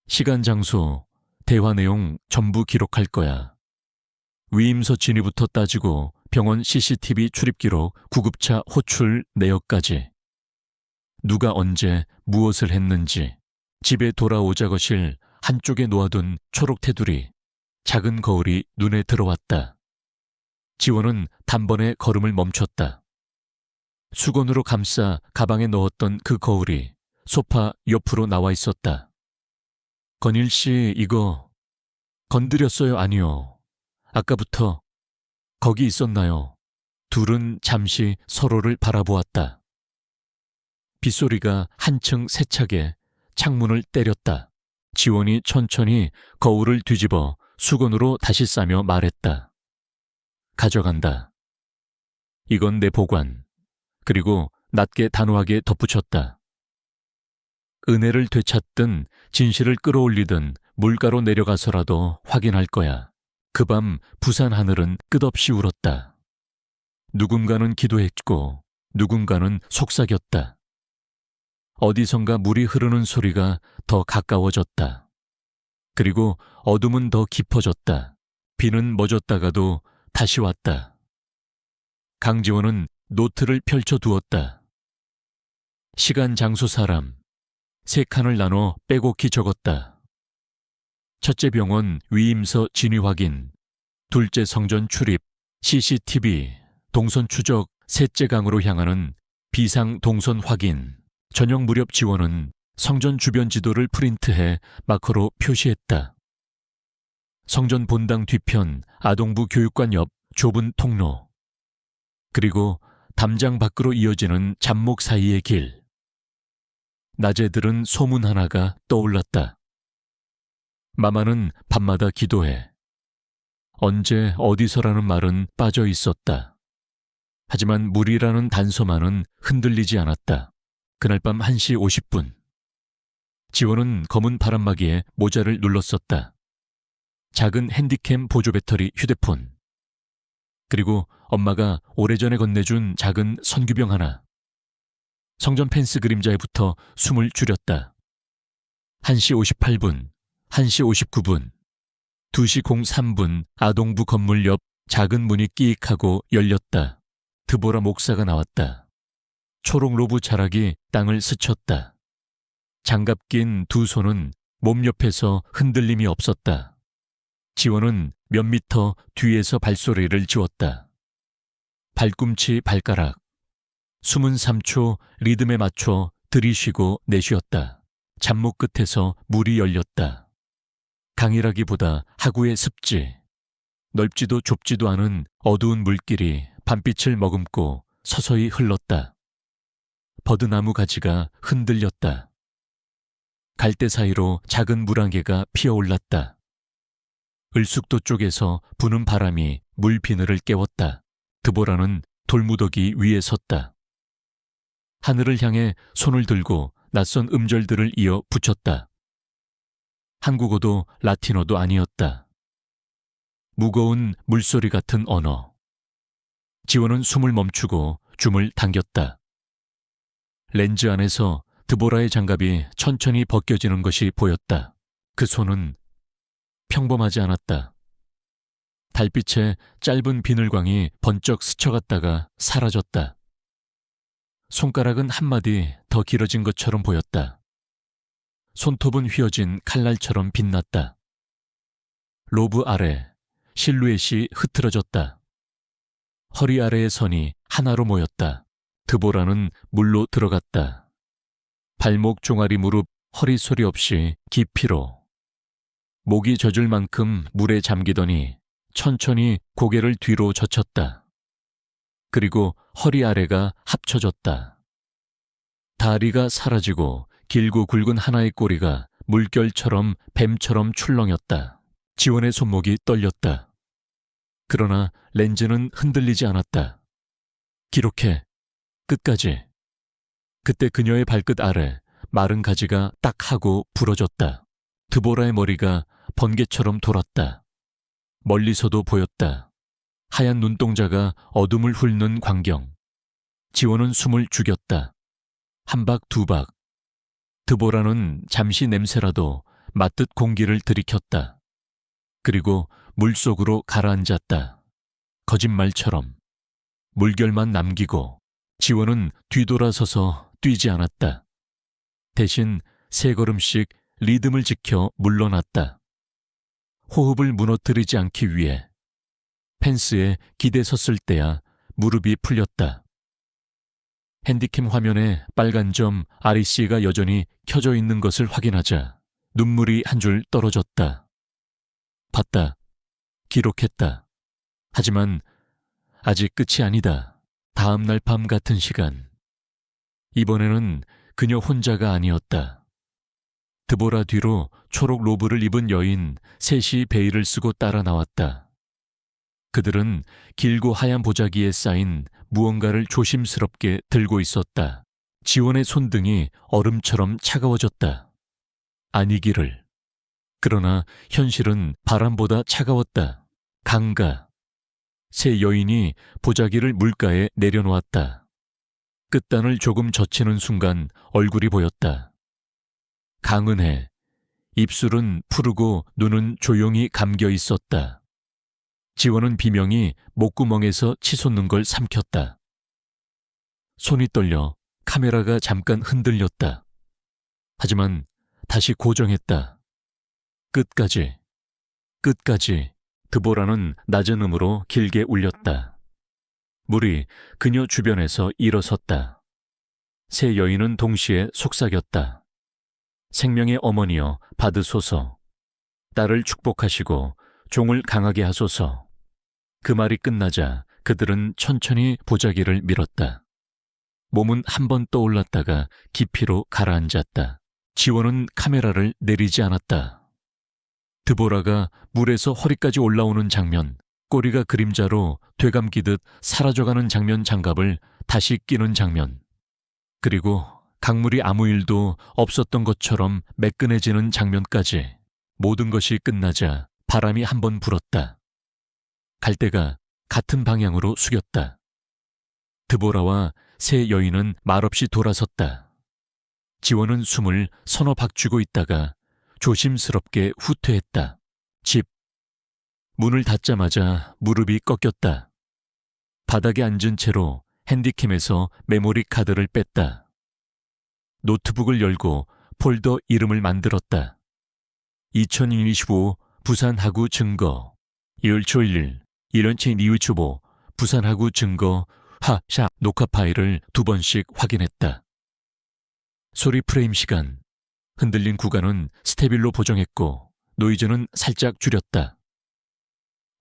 시간, 장소, 대화 내용 전부 기록할 거야. 위임소 진위부터 따지고 병원 CCTV 출입 기록, 구급차 호출 내역까지. 누가 언제 무엇을 했는지. 집에 돌아오자 거실 한쪽에 놓아둔 초록 테두리, 작은 거울이 눈에 들어왔다. 지원은 단번에 걸음을 멈췄다. 수건으로 감싸 가방에 넣었던 그 거울이 소파 옆으로 나와 있었다. 건일 씨, 이거 건드렸어요? 아니요. 아까부터 거기 있었나요? 둘은 잠시 서로를 바라보았다. 빗소리가 한층 세차게 창문을 때렸다. 지원이 천천히 거울을 뒤집어 수건으로 다시 싸며 말했다. 가져간다. 이건 내 보관. 그리고 낮게 단호하게 덧붙였다. 은혜를 되찾든 진실을 끌어올리든 물가로 내려가서라도 확인할 거야. 그 밤 부산 하늘은 끝없이 울었다. 누군가는 기도했고 누군가는 속삭였다. 어디선가 물이 흐르는 소리가 더 가까워졌다. 그리고 어둠은 더 깊어졌다. 비는 멎었다가도 다시 왔다. 강지원은 노트를 펼쳐두었다. 시간, 장소, 사람. 3칸을 나눠 빼곡히 적었다. 첫째 병원 위임서 진위 확인, 둘째 성전 출입, CCTV, 동선 추적, 셋째 강으로 향하는 비상 동선 확인. 저녁 무렵 지원은 성전 주변 지도를 프린트해 마커로 표시했다. 성전 본당 뒤편 아동부 교육관 옆 좁은 통로. 그리고 담장 밖으로 이어지는 잡목 사이의 길. 낮에 들은 소문 하나가 떠올랐다. 마마는 밤마다 기도해. 언제 어디서라는 말은 빠져 있었다. 하지만 물이라는 단서만은 흔들리지 않았다. 그날 밤 1시 50분. 지원은 검은 바람막이에 모자를 눌렀었다. 작은 핸디캠 보조 배터리 휴대폰. 그리고 엄마가 오래전에 건네준 작은 선규병 하나. 성전 펜스 그림자에 붙어 숨을 줄였다. 1시 58분, 1시 59분, 2시 03분 아동부 건물 옆 작은 문이 끼익하고 열렸다. 드보라 목사가 나왔다. 초록 로브 자락이 땅을 스쳤다. 장갑 낀 두 손은 몸 옆에서 흔들림이 없었다. 지원은 몇 미터 뒤에서 발소리를 지웠다. 발꿈치 발가락. 숨은 3초 리듬에 맞춰 들이쉬고 내쉬었다. 잡목 끝에서 물이 열렸다. 강이라기보다 하구의 습지. 넓지도 좁지도 않은 어두운 물길이 밤빛을 머금고 서서히 흘렀다. 버드나무 가지가 흔들렸다. 갈대 사이로 작은 물안개가 피어올랐다. 을숙도 쪽에서 부는 바람이 물 비늘을 깨웠다. 드보라는 돌무더기 위에 섰다. 하늘을 향해 손을 들고 낯선 음절들을 이어 붙였다. 한국어도 라틴어도 아니었다. 무거운 물소리 같은 언어. 지원은 숨을 멈추고 줌을 당겼다. 렌즈 안에서 드보라의 장갑이 천천히 벗겨지는 것이 보였다. 그 손은 평범하지 않았다. 달빛에 짧은 비늘광이 번쩍 스쳐갔다가 사라졌다. 손가락은 한마디 더 길어진 것처럼 보였다. 손톱은 휘어진 칼날처럼 빛났다. 로브 아래 실루엣이 흐트러졌다. 허리 아래의 선이 하나로 모였다. 드보라는 물로 들어갔다. 발목, 종아리, 무릎, 허리 소리 없이 깊이로. 목이 젖을 만큼 물에 잠기더니 천천히 고개를 뒤로 젖혔다. 그리고 허리 아래가 합쳐졌다. 다리가 사라지고 길고 굵은 하나의 꼬리가 물결처럼 뱀처럼 출렁였다. 지원의 손목이 떨렸다. 그러나 렌즈는 흔들리지 않았다. 기록해. 끝까지. 그때 그녀의 발끝 아래 마른 가지가 딱 하고 부러졌다. 드보라의 머리가 번개처럼 돌았다. 멀리서도 보였다. 하얀 눈동자가 어둠을 훑는 광경. 지원은 숨을 죽였다. 한 박 두 박. 드보라는 잠시 냄새라도 맡듯 공기를 들이켰다. 그리고 물속으로 가라앉았다. 거짓말처럼. 물결만 남기고 지원은 뒤돌아서서 뛰지 않았다. 대신 세 걸음씩 리듬을 지켜 물러났다. 호흡을 무너뜨리지 않기 위해. 펜스에 기대 섰을 때야 무릎이 풀렸다. 핸디캠 화면에 빨간 점 REC가 여전히 켜져 있는 것을 확인하자 눈물이 한 줄 떨어졌다. 봤다. 기록했다. 하지만 아직 끝이 아니다. 다음 날 밤 같은 시간. 이번에는 그녀 혼자가 아니었다. 드보라 뒤로 초록 로브를 입은 여인 셋이 베일을 쓰고 따라 나왔다. 그들은 길고 하얀 보자기에 쌓인 무언가를 조심스럽게 들고 있었다. 지원의 손등이 얼음처럼 차가워졌다. 아니기를. 그러나 현실은 바람보다 차가웠다. 강가. 세 여인이 보자기를 물가에 내려놓았다. 끝단을 조금 젖히는 순간 얼굴이 보였다. 강은혜. 입술은 푸르고 눈은 조용히 감겨 있었다. 지원은 비명이 목구멍에서 치솟는 걸 삼켰다. 손이 떨려 카메라가 잠깐 흔들렸다. 하지만 다시 고정했다. 끝까지. 드보라는 낮은 음으로 길게 울렸다. 물이 그녀 주변에서 일어섰다. 세 여인은 동시에 속삭였다. 생명의 어머니여 받으소서. 딸을 축복하시고 종을 강하게 하소서. 그 말이 끝나자 그들은 천천히 보자기를 밀었다. 몸은 한 번 떠올랐다가 깊이로 가라앉았다. 지원은 카메라를 내리지 않았다. 드보라가 물에서 허리까지 올라오는 장면, 꼬리가 그림자로 되감기듯 사라져가는 장면 장갑을 다시 끼는 장면, 그리고 강물이 아무 일도 없었던 것처럼 매끈해지는 장면까지 모든 것이 끝나자 바람이 한 번 불었다. 갈대가 같은 방향으로 숙였다. 드보라와 세 여인은 말없이 돌아섰다. 지원은 숨을 서너 박 쥐고 있다가 조심스럽게 후퇴했다. 집. 문을 닫자마자 무릎이 꺾였다. 바닥에 앉은 채로 핸디캠에서 메모리 카드를 뺐다. 노트북을 열고 폴더 이름을 만들었다. 2025 부산하구 증거 1월 1일 1년치 니우츠보 부산하구 증거 하샤 녹화 파일을 2번씩 확인했다. 소리 프레임 시간. 흔들린 구간은 스테빌로 보정했고 노이즈는 살짝 줄였다.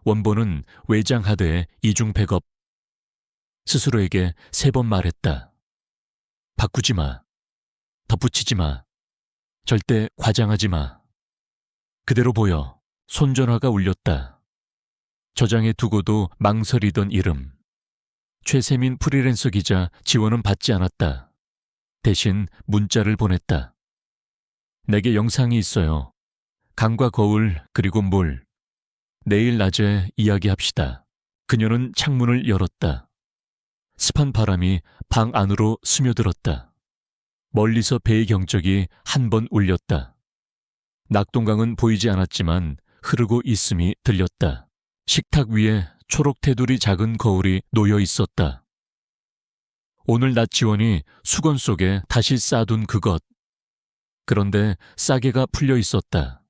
원본은 외장 하드에 이중 백업. 스스로에게 3번 말했다. 바꾸지 마. 덧붙이지 마. 절대 과장하지 마. 그대로 보여. 손전화가 울렸다. 저장해 두고도 망설이던 이름. 최세민 프리랜서 기자 지원은 받지 않았다. 대신 문자를 보냈다. 내게 영상이 있어요. 강과 거울 그리고 물. 내일 낮에 이야기합시다. 그녀는 창문을 열었다. 습한 바람이 방 안으로 스며들었다. 멀리서 배의 경적이 한 번 울렸다. 낙동강은 보이지 않았지만 흐르고 있음이 들렸다. 식탁 위에 초록 테두리 작은 거울이 놓여 있었다. 오늘 낮 지원이 수건 속에 다시 싸둔 그것. 그런데 싸개가 풀려 있었다.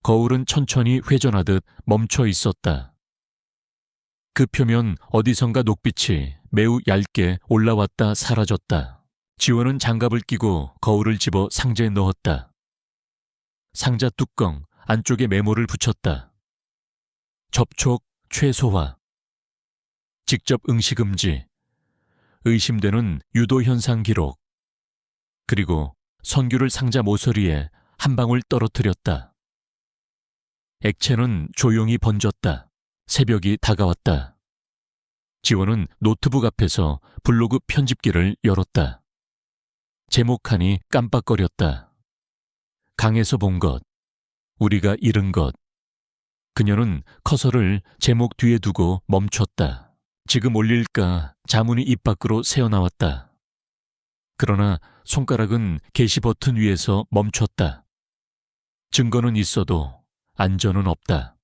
거울은 천천히 회전하듯 멈춰 있었다. 그 표면 어디선가 녹빛이 매우 얇게 올라왔다 사라졌다. 지원은 장갑을 끼고 거울을 집어 상자에 넣었다. 상자 뚜껑 안쪽에 메모를 붙였다. 접촉 최소화. 직접 응시 금지. 의심되는 유도 현상 기록. 그리고 선규를 상자 모서리에 한 방울 떨어뜨렸다. 액체는 조용히 번졌다. 새벽이 다가왔다. 지원은 노트북 앞에서 블로그 편집기를 열었다. 제목하니 깜빡거렸다. 강에서 본 것, 우리가 잃은 것. 그녀는 커서를 제목 뒤에 두고 멈췄다. 지금 올릴까 자문이 입 밖으로 새어나왔다. 그러나 손가락은 게시 버튼 위에서 멈췄다. 증거는 있어도 안전은 없다.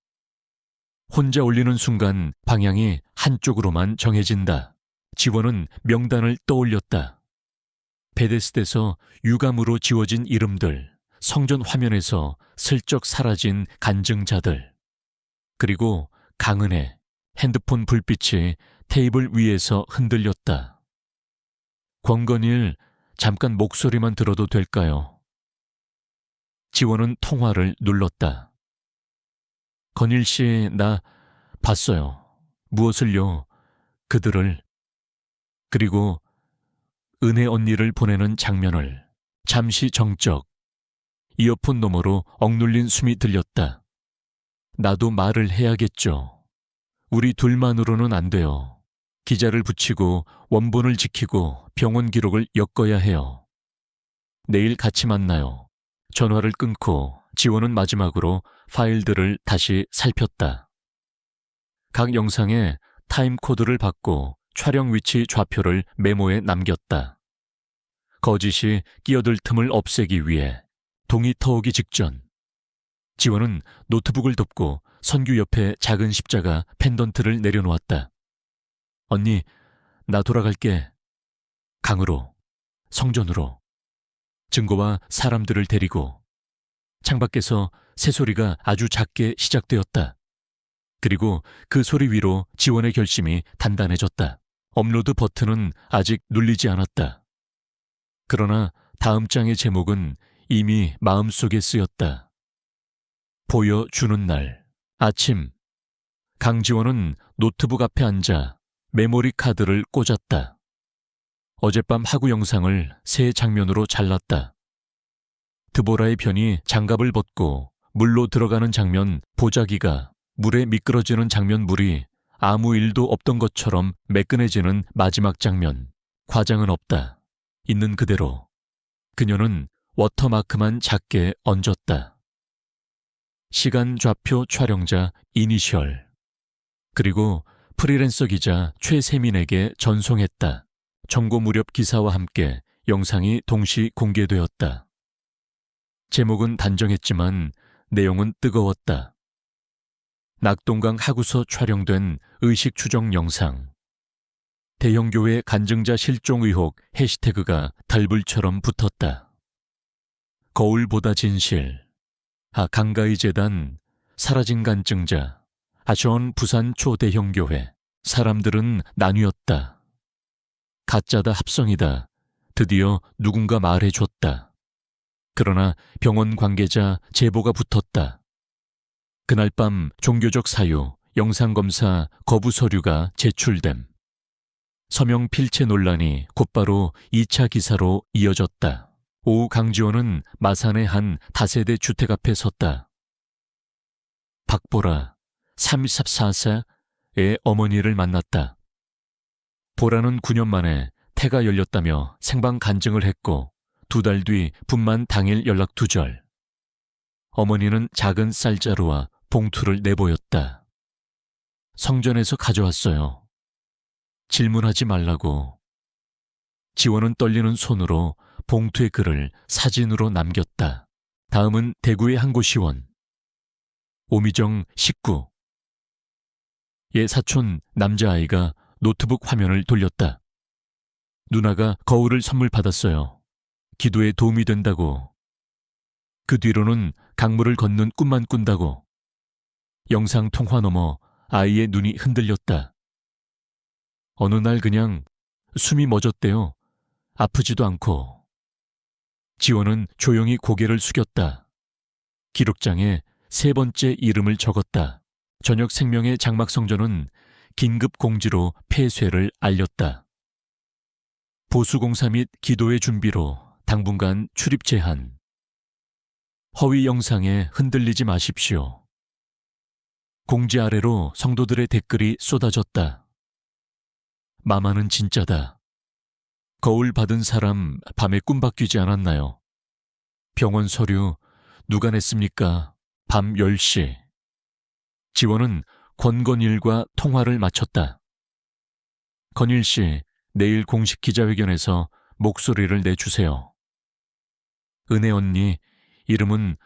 혼자 올리는 순간 방향이 한쪽으로만 정해진다. 지원은 명단을 떠올렸다. 베데스데서 유감으로 지워진 이름들, 성전 화면에서 슬쩍 사라진 간증자들, 그리고 강은혜, 핸드폰 불빛이 테이블 위에서 흔들렸다. 권건일, 잠깐 목소리만 들어도 될까요? 지원은 통화를 눌렀다. 건일 씨, 나 봤어요. 무엇을요? 그들을. 그리고 은혜 언니를 보내는 장면을. 잠시 정적. 이어폰 너머로 억눌린 숨이 들렸다. 나도 말을 해야겠죠. 우리 둘만으로는 안 돼요. 기자를 붙이고 원본을 지키고 병원 기록을 엮어야 해요. 내일 같이 만나요. 전화를 끊고 지원은 마지막으로 파일들을 다시 살폈다. 각 영상에 타임 코드를 받고 촬영 위치 좌표를 메모에 남겼다. 거짓이 끼어들 틈을 없애기 위해 동이 터오기 직전 지원은 노트북을 덮고 선규 옆에 작은 십자가 펜던트를 내려놓았다. 언니, 나 돌아갈게. 강으로, 성전으로, 증거와 사람들을 데리고. 창밖에서 새소리가 아주 작게 시작되었다. 그리고 그 소리 위로 지원의 결심이 단단해졌다. 업로드 버튼은 아직 눌리지 않았다. 그러나 다음 장의 제목은 이미 마음속에 쓰였다. 보여주는 날. 아침. 강지원은 노트북 앞에 앉아 메모리 카드를 꽂았다. 어젯밤 하구 영상을 새 장면으로 잘랐다. 드보라의 편이 장갑을 벗고 물로 들어가는 장면, 보자기가 물에 미끄러지는 장면, 물이 아무 일도 없던 것처럼 매끈해지는 마지막 장면. 과장은 없다. 있는 그대로. 그녀는 워터마크만 작게 얹었다. 시간 좌표 촬영자 이니셜. 그리고 프리랜서 기자 최세민에게 전송했다. 청고 무렵 기사와 함께 영상이 동시 공개되었다. 제목은 단정했지만 내용은 뜨거웠다. 낙동강 하구서 촬영된 의식 추정 영상. 대형교회 간증자 실종 의혹 해시태그가 달불처럼 붙었다. 거울보다 진실. 강가의 재단, 사라진 간증자, 아시온 부산 초대형교회. 사람들은 나뉘었다. 가짜다 합성이다. 드디어 누군가 말해줬다. 그러나 병원 관계자 제보가 붙었다. 그날 밤 종교적 사유, 영상검사 거부 서류가 제출됨. 서명 필체 논란이 곧바로 2차 기사로 이어졌다. 오후 강지원은 마산의 한 다세대 주택 앞에 섰다. 박보라, 34세의 어머니를 만났다. 보라는 9년 만에 태가 열렸다며 생방 간증을 했고 2달 뒤 분만 당일 연락 두절. 어머니는 작은 쌀자루와 봉투를 내보였다. 성전에서 가져왔어요. 질문하지 말라고. 지원은 떨리는 손으로 봉투의 글을 사진으로 남겼다. 다음은 대구의 한 고시원. 오미정 19. 얘 사촌 남자아이가 노트북 화면을 돌렸다. 누나가 거울을 선물 받았어요. 기도에 도움이 된다고. 그 뒤로는 강물을 걷는 꿈만 꾼다고. 영상 통화 너머 아이의 눈이 흔들렸다. 어느 날 그냥 숨이 멎었대요. 아프지도 않고. 지원은 조용히 고개를 숙였다. 기록장에 3번째 이름을 적었다. 저녁 생명의 장막성전은 긴급 공지로 폐쇄를 알렸다. 보수공사 및 기도의 준비로 당분간 출입 제한. 허위 영상에 흔들리지 마십시오. 공지 아래로 성도들의 댓글이 쏟아졌다. 마마는 진짜다. 거울 받은 사람 밤에 꿈바뀌지 않았나요? 병원 서류 누가 냈습니까? 밤 10시. 지원은 권건일과 통화를 마쳤다. 건일 씨, 내일 공식 기자회견에서 목소리를 내주세요. 은혜 언니, 이름은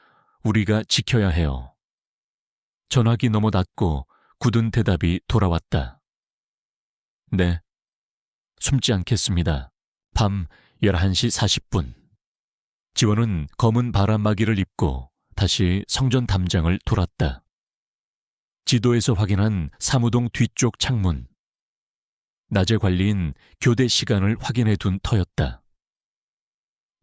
우리가 지켜야 해요. 전화기 넘어닿고 굳은 대답이 돌아왔다. 네, 숨지 않겠습니다. 밤 11시 40분. 지원은 검은 바람막이를 입고 다시 성전 담장을 돌았다. 지도에서 확인한 사무동 뒤쪽 창문. 낮에 관리인 교대 시간을 확인해 둔 터였다.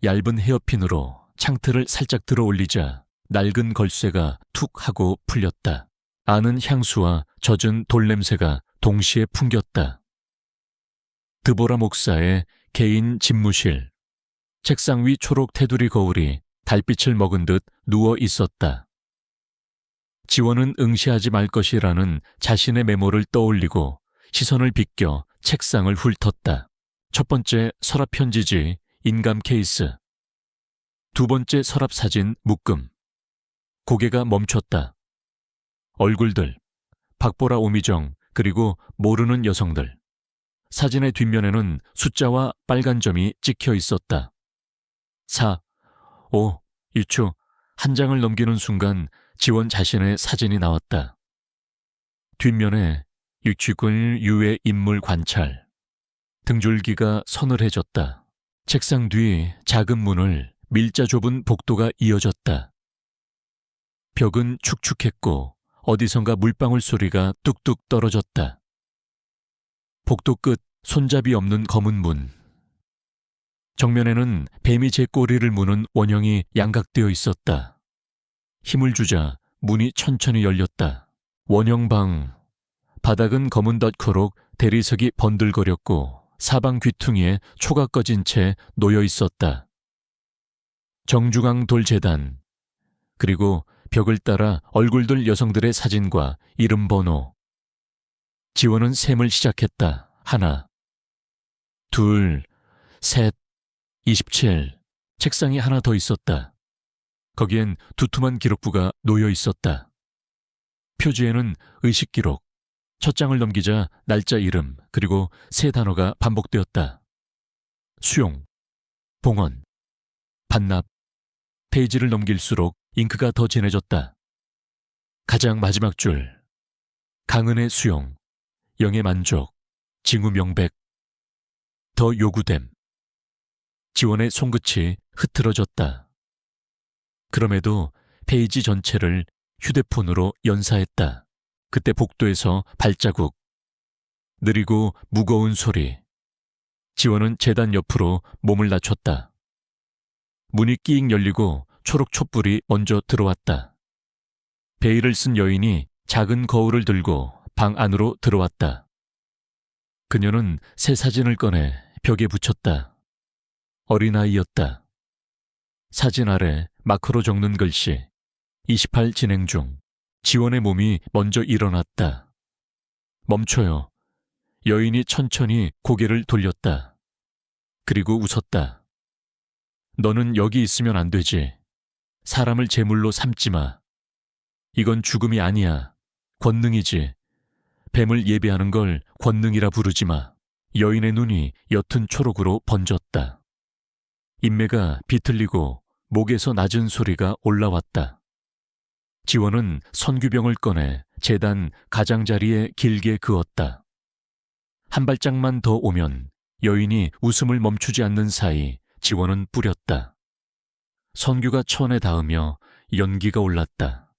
얇은 헤어핀으로 창틀을 살짝 들어 올리자 낡은 걸쇠가 툭 하고 풀렸다. 아는 향수와 젖은 돌냄새가 동시에 풍겼다. 드보라 목사의 개인 집무실. 책상 위 초록 테두리 거울이 달빛을 먹은 듯 누워 있었다. 지원은 응시하지 말 것이라는 자신의 메모를 떠올리고 시선을 비껴 책상을 훑었다. 첫 번째 서랍 편지지, 인감 케이스. 두 번째 서랍 사진, 묶음. 고개가 멈췄다. 얼굴들, 박보라 오미정, 그리고 모르는 여성들. 사진의 뒷면에는 숫자와 빨간 점이 찍혀 있었다. 4, 5, 유추. 한 장을 넘기는 순간 지원 자신의 사진이 나왔다. 뒷면에 유치군 유해 인물 관찰. 등줄기가 서늘해졌다. 책상 뒤 작은 문을 밀자 좁은 복도가 이어졌다. 벽은 축축했고 어디선가 물방울 소리가 뚝뚝 떨어졌다. 복도 끝 손잡이 없는 검은 문. 정면에는 뱀이 제 꼬리를 무는 원형이 양각되어 있었다. 힘을 주자 문이 천천히 열렸다. 원형방. 바닥은 검은 덧코록 대리석이 번들거렸고 사방 귀퉁이에 초가 꺼진 채 놓여 있었다. 정중앙 돌재단. 그리고 벽을 따라 얼굴들 여성들의 사진과 이름 번호. 지원은 셈을 시작했다. 하나, 둘, 셋, 27. 책상이 하나 더 있었다. 거기엔 두툼한 기록부가 놓여 있었다. 표지에는 의식 기록. 첫 장을 넘기자 날짜 이름, 그리고 세 단어가 반복되었다. 수용, 봉헌, 반납. 페이지를 넘길수록 잉크가 더 진해졌다. 가장 마지막 줄. 강은의 수용, 영의 만족, 징후 명백. 더 요구됨. 지원의 손끝이 흐트러졌다. 그럼에도 페이지 전체를 휴대폰으로 연사했다. 그때 복도에서 발자국. 느리고 무거운 소리. 지원은 재단 옆으로 몸을 낮췄다. 문이 끼익 열리고 초록 촛불이 먼저 들어왔다. 베일을 쓴 여인이 작은 거울을 들고 방 안으로 들어왔다. 그녀는 새 사진을 꺼내 벽에 붙였다. 어린아이였다. 사진 아래 마크로 적는 글씨. 28 진행 중. 지원의 몸이 먼저 일어났다. 멈춰요. 여인이 천천히 고개를 돌렸다. 그리고 웃었다. 너는 여기 있으면 안 되지. 사람을 제물로 삼지 마. 이건 죽음이 아니야. 권능이지. 뱀을 예배하는 걸 권능이라 부르지 마. 여인의 눈이 옅은 초록으로 번졌다. 인매가 비틀리고 목에서 낮은 소리가 올라왔다. 지원은 선규병을 꺼내 제단 가장자리에 길게 그었다. 한 발짝만 더 오면 여인이 웃음을 멈추지 않는 사이 지원은 뿌렸다. 선규가 천에 닿으며 연기가 올랐다.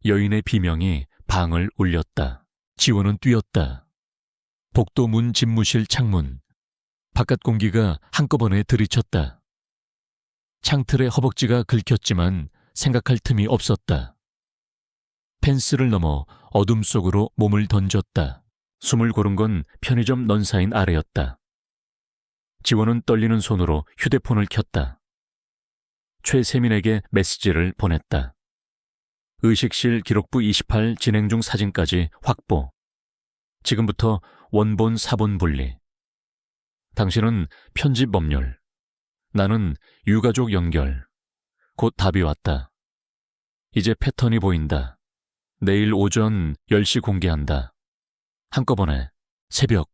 여인의 비명이 방을 울렸다. 지원은 뛰었다. 복도 문 집무실 창문. 바깥 공기가 한꺼번에 들이쳤다. 창틀에 허벅지가 긁혔지만 생각할 틈이 없었다. 펜스를 넘어 어둠 속으로 몸을 던졌다. 숨을 고른 건 편의점 넌사인 아래였다. 지원은 떨리는 손으로 휴대폰을 켰다. 최세민에게 메시지를 보냈다. 의식실 기록부 28 진행 중 사진까지 확보. 지금부터 원본 사본 분리. 당신은 편집 법률. 나는 유가족 연결. 곧 답이 왔다. 이제 패턴이 보인다. 내일 오전 10시 공개한다. 한꺼번에 새벽.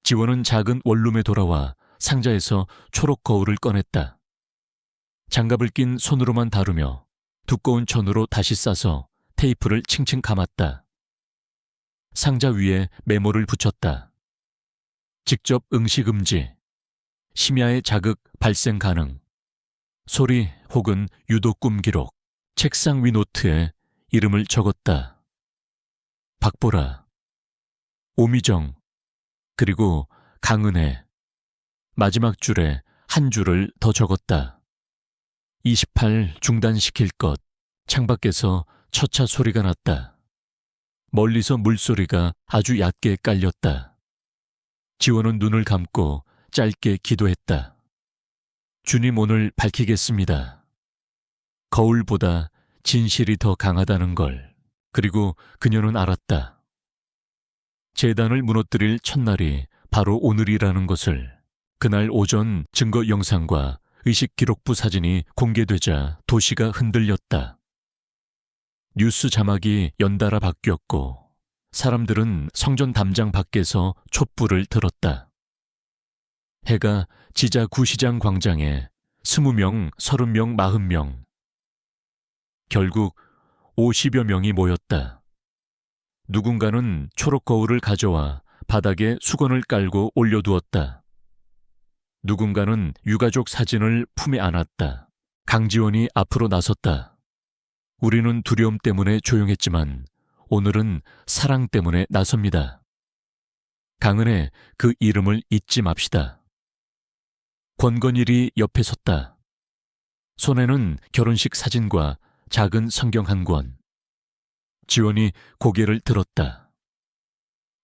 지원은 작은 원룸에 돌아와 상자에서 초록 거울을 꺼냈다. 장갑을 낀 손으로만 다루며 두꺼운 천으로 다시 싸서 테이프를 칭칭 감았다. 상자 위에 메모를 붙였다. 직접 응시 금지, 심야의 자극 발생 가능, 소리 혹은 유도 꿈 기록, 책상 위 노트에 이름을 적었다. 박보라, 오미정, 그리고 강은혜. 마지막 줄에 한 줄을 더 적었다. 28 중단시킬 것. 창밖에서 첫차 소리가 났다. 멀리서 물소리가 아주 얕게 깔렸다. 지원은 눈을 감고 짧게 기도했다. 주님, 오늘 밝히겠습니다. 거울보다 진실이 더 강하다는 걸. 그리고 그녀는 알았다. 재단을 무너뜨릴 첫날이 바로 오늘이라는 것을. 그날 오전 증거 영상과 의식기록부 사진이 공개되자 도시가 흔들렸다. 뉴스 자막이 연달아 바뀌었고 사람들은 성전 담장 밖에서 촛불을 들었다. 해가 지자 구시장 광장에 20명, 30명, 40명. 결국 50여 명이 모였다. 누군가는 초록 거울을 가져와 바닥에 수건을 깔고 올려두었다. 누군가는 유가족 사진을 품에 안았다. 강지원이 앞으로 나섰다. 우리는 두려움 때문에 조용했지만 오늘은 사랑 때문에 나섭니다. 강은혜, 그 이름을 잊지 맙시다. 권건일이 옆에 섰다. 손에는 결혼식 사진과 작은 성경 한 권. 지원이 고개를 들었다.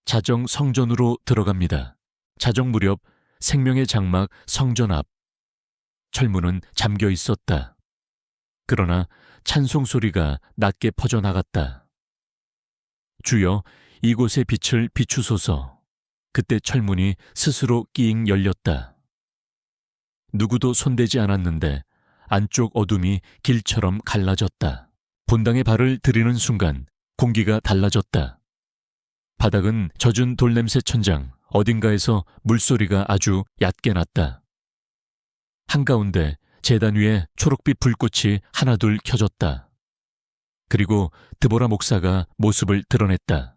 자정 성전으로 들어갑니다. 자정 무렵 생명의 장막 성전 앞. 철문은 잠겨 있었다. 그러나 찬송 소리가 낮게 퍼져나갔다. 주여, 이곳의 빛을 비추소서. 그때 철문이 스스로 끼잉 열렸다. 누구도 손대지 않았는데 안쪽 어둠이 길처럼 갈라졌다. 본당에 발을 들이는 순간 공기가 달라졌다. 바닥은 젖은 돌냄새 천장, 어딘가에서 물소리가 아주 얕게 났다. 한가운데 제단 위에 초록빛 불꽃이 하나둘 켜졌다. 그리고 드보라 목사가 모습을 드러냈다.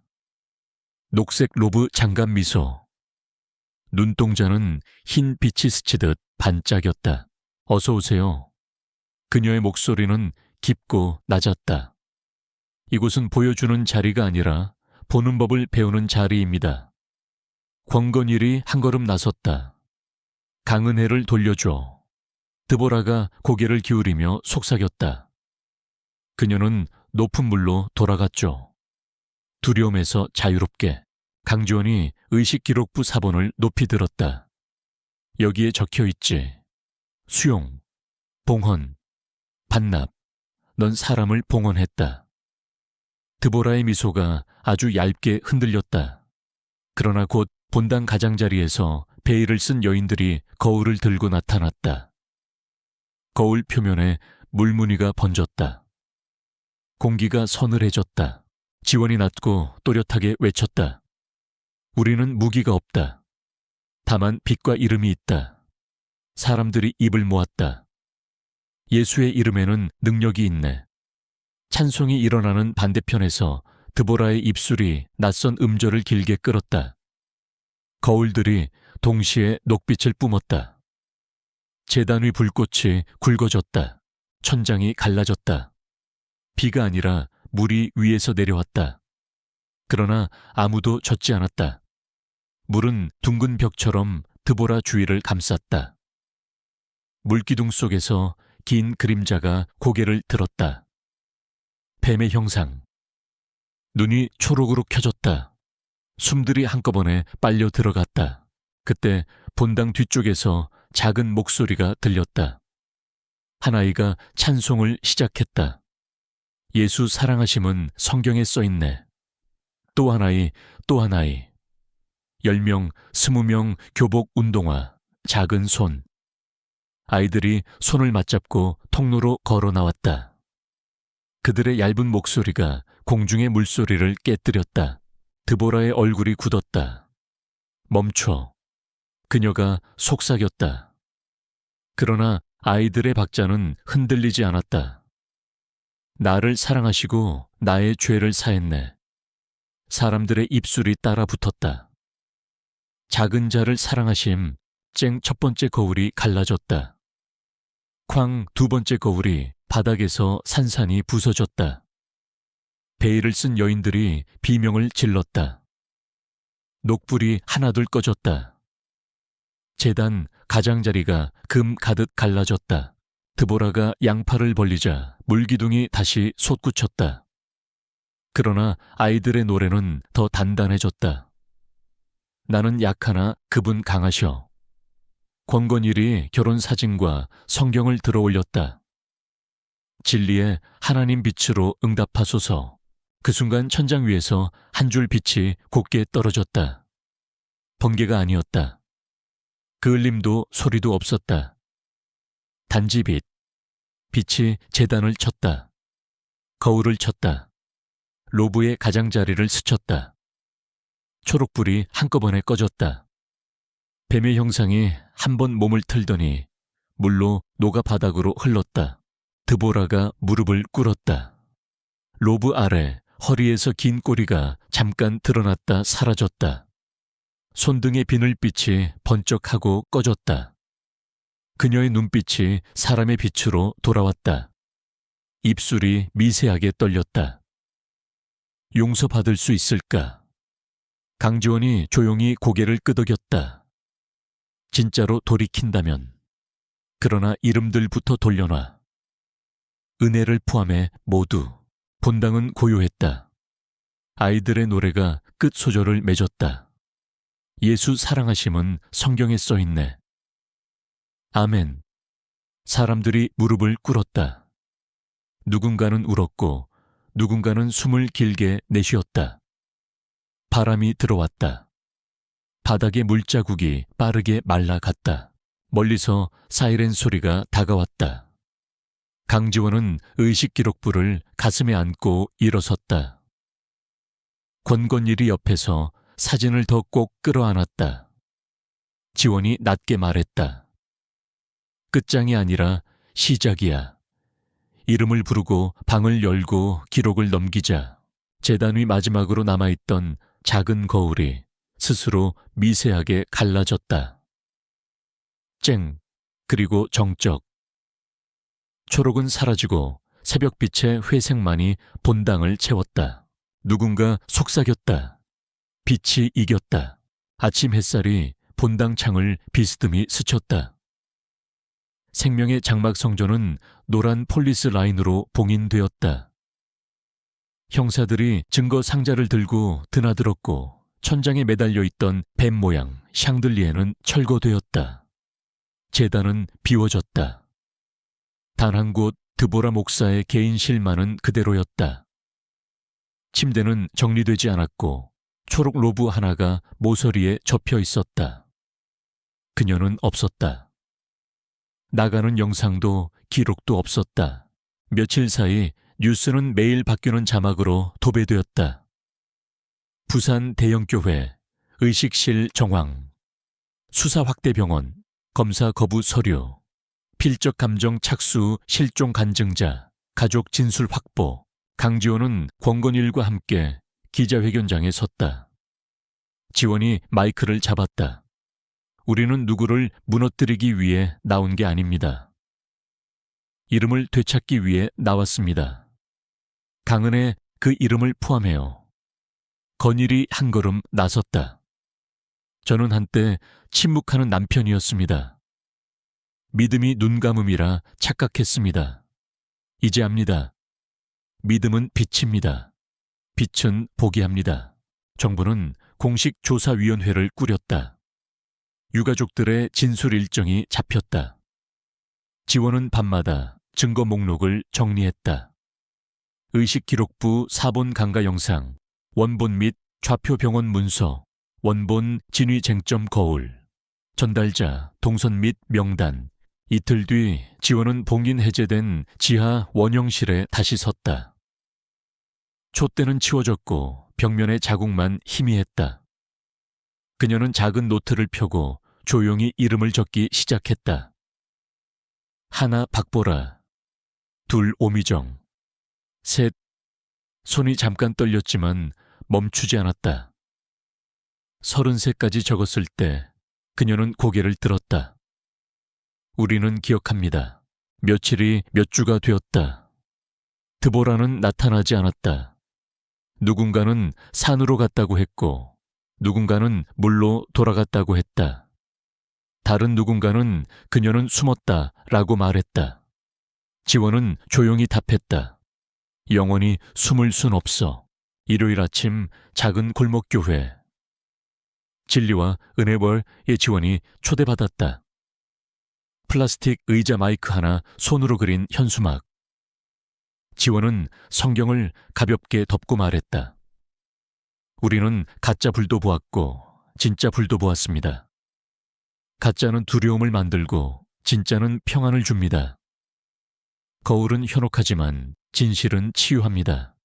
녹색 로브 장갑 미소. 눈동자는 흰 빛이 스치듯 반짝였다. 어서 오세요. 그녀의 목소리는 깊고 낮았다. 이곳은 보여주는 자리가 아니라 보는 법을 배우는 자리입니다. 권건일이 한 걸음 나섰다. 강은혜를 돌려줘. 드보라가 고개를 기울이며 속삭였다. 그녀는 높은 물로 돌아갔죠. 두려움에서 자유롭게. 강지원이 의식기록부 사본을 높이 들었다. 여기에 적혀있지. 수용, 봉헌, 반납. 넌 사람을 봉헌했다. 드보라의 미소가 아주 얇게 흔들렸다. 그러나 곧 본당 가장자리에서 베일을 쓴 여인들이 거울을 들고 나타났다. 거울 표면에 물무늬가 번졌다. 공기가 서늘해졌다. 지원이 낮고 또렷하게 외쳤다. 우리는 무기가 없다. 다만 빛과 이름이 있다. 사람들이 입을 모았다. 예수의 이름에는 능력이 있네. 찬송이 일어나는 반대편에서 드보라의 입술이 낯선 음절을 길게 끌었다. 거울들이 동시에 녹빛을 뿜었다. 제단 위 불꽃이 굵어졌다. 천장이 갈라졌다. 비가 아니라 물이 위에서 내려왔다. 그러나 아무도 젖지 않았다. 물은 둥근 벽처럼 드보라 주위를 감쌌다. 물기둥 속에서 긴 그림자가 고개를 들었다. 뱀의 형상. 눈이 초록으로 켜졌다. 숨들이 한꺼번에 빨려 들어갔다. 그때 본당 뒤쪽에서 작은 목소리가 들렸다. 한 아이가 찬송을 시작했다. 예수 사랑하심은 성경에 써있네. 또 한 아이, 또 한 아이. 10명, 20명 교복 운동화, 작은 손. 아이들이 손을 맞잡고 통로로 걸어 나왔다. 그들의 얇은 목소리가 공중의 물소리를 깨뜨렸다. 드보라의 얼굴이 굳었다. 멈춰. 그녀가 속삭였다. 그러나 아이들의 박자는 흔들리지 않았다. 나를 사랑하시고 나의 죄를 사했네. 사람들의 입술이 따라 붙었다. 작은 자를 사랑하심, 쨍 첫 번째 거울이 갈라졌다. 쾅 두 번째 거울이 바닥에서 산산이 부서졌다. 베일을 쓴 여인들이 비명을 질렀다. 녹불이 하나둘 꺼졌다. 제단 가장자리가 금 가득 갈라졌다. 드보라가 양팔을 벌리자 물기둥이 다시 솟구쳤다. 그러나 아이들의 노래는 더 단단해졌다. 나는 약하나 그분 강하셔. 권건일이 결혼사진과 성경을 들어올렸다. 진리의 하나님 빛으로 응답하소서. 그 순간 천장 위에서 한 줄 빛이 곱게 떨어졌다. 번개가 아니었다. 그을림도 소리도 없었다. 단지 빛. 빛이 제단을 쳤다. 거울을 쳤다. 로브의 가장자리를 스쳤다. 초록불이 한꺼번에 꺼졌다. 뱀의 형상이 한 번 몸을 틀더니 물로 녹아 바닥으로 흘렀다. 드보라가 무릎을 꿇었다. 로브 아래 허리에서 긴 꼬리가 잠깐 드러났다 사라졌다. 손등의 비늘빛이 번쩍하고 꺼졌다. 그녀의 눈빛이 사람의 빛으로 돌아왔다. 입술이 미세하게 떨렸다. 용서받을 수 있을까? 강지원이 조용히 고개를 끄덕였다. 진짜로 돌이킨다면. 그러나 이름들부터 돌려놔. 은혜를 포함해 모두. 본당은 고요했다. 아이들의 노래가 끝 소절을 맺었다. 예수 사랑하심은 성경에 써있네. 아멘. 사람들이 무릎을 꿇었다. 누군가는 울었고 누군가는 숨을 길게 내쉬었다. 바람이 들어왔다. 바닥의 물자국이 빠르게 말라갔다. 멀리서 사이렌 소리가 다가왔다. 강지원은 의식기록부를 가슴에 안고 일어섰다. 권건일이 옆에서 사진을 더 꼭 끌어안았다. 지원이 낮게 말했다. 끝장이 아니라 시작이야. 이름을 부르고 방을 열고 기록을 넘기자. 제단 위 마지막으로 남아있던 작은 거울이 스스로 미세하게 갈라졌다. 쨍, 그리고 정적. 초록은 사라지고 새벽빛의 회색만이 본당을 채웠다. 누군가 속삭였다. 빛이 이겼다. 아침 햇살이 본당 창을 비스듬히 스쳤다. 생명의 장막 성전은 노란 폴리스 라인으로 봉인되었다. 형사들이 증거 상자를 들고 드나들었고 천장에 매달려 있던 뱀 모양 샹들리에는 철거되었다. 제단은 비워졌다. 단 한 곳 드보라 목사의 개인실만은 그대로였다. 침대는 정리되지 않았고 초록 로브 하나가 모서리에 접혀 있었다. 그녀는 없었다. 나가는 영상도 기록도 없었다. 며칠 사이 뉴스는 매일 바뀌는 자막으로 도배되었다. 부산 대형교회, 의식실 정황, 수사확대병원, 검사 거부 서류, 필적 감정 착수 실종 간증자, 가족 진술 확보. 강지원은 권건일과 함께 기자회견장에 섰다. 지원이 마이크를 잡았다. 우리는 누구를 무너뜨리기 위해 나온 게 아닙니다. 이름을 되찾기 위해 나왔습니다. 강은의 그 이름을 포함해요. 건일이 한 걸음 나섰다. 저는 한때 침묵하는 남편이었습니다. 믿음이 눈감음이라 착각했습니다. 이제 압니다. 믿음은 빛입니다. 빛은 보게 합니다. 정부는 공식조사위원회를 꾸렸다. 유가족들의 진술 일정이 잡혔다. 지원은 밤마다 증거 목록을 정리했다. 의식기록부 4본 강가 영상, 원본 및 좌표 병원 문서, 원본 진위 쟁점 거울, 전달자, 동선 및 명단. 이틀 뒤 지원은 봉인 해제된 지하 원형실에 다시 섰다. 촛대는 치워졌고 벽면의 자국만 희미했다. 그녀는 작은 노트를 펴고 조용히 이름을 적기 시작했다. 하나 박보라, 둘 오미정, 셋. 손이 잠깐 떨렸지만 멈추지 않았다. 33까지 적었을 때 그녀는 고개를 들었다. 우리는 기억합니다. 며칠이 몇 주가 되었다. 드보라는 나타나지 않았다. 누군가는 산으로 갔다고 했고 누군가는 물로 돌아갔다고 했다. 다른 누군가는 그녀는 숨었다라고 말했다. 지원은 조용히 답했다. 영원히 숨을 순 없어. 일요일 아침 작은 골목교회. 진리와 은혜월의 지원이 초대받았다. 플라스틱 의자 마이크 하나 손으로 그린 현수막. 지원은 성경을 가볍게 덮고 말했다. 우리는 가짜 불도 보았고 진짜 불도 보았습니다. 가짜는 두려움을 만들고 진짜는 평안을 줍니다. 거울은 현혹하지만 진실은 치유합니다.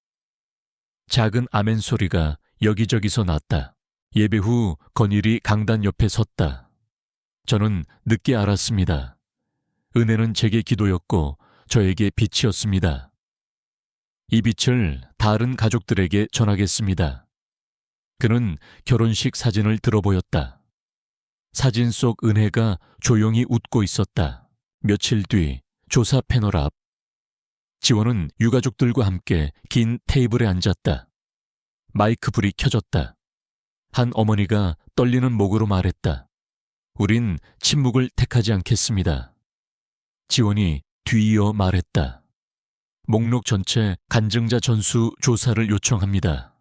작은 아멘 소리가 여기저기서 났다. 예배 후 건일이 강단 옆에 섰다. 저는 늦게 알았습니다. 은혜는 제게 기도였고 저에게 빛이었습니다. 이 빛을 다른 가족들에게 전하겠습니다. 그는 결혼식 사진을 들어보였다. 사진 속 은혜가 조용히 웃고 있었다. 며칠 뒤 조사 패널 앞. 지원은 유가족들과 함께 긴 테이블에 앉았다. 마이크 불이 켜졌다. 한 어머니가 떨리는 목으로 말했다. 우린 침묵을 택하지 않겠습니다. 지원이 뒤이어 말했다. 목록 전체 간증자 전수 조사를 요청합니다.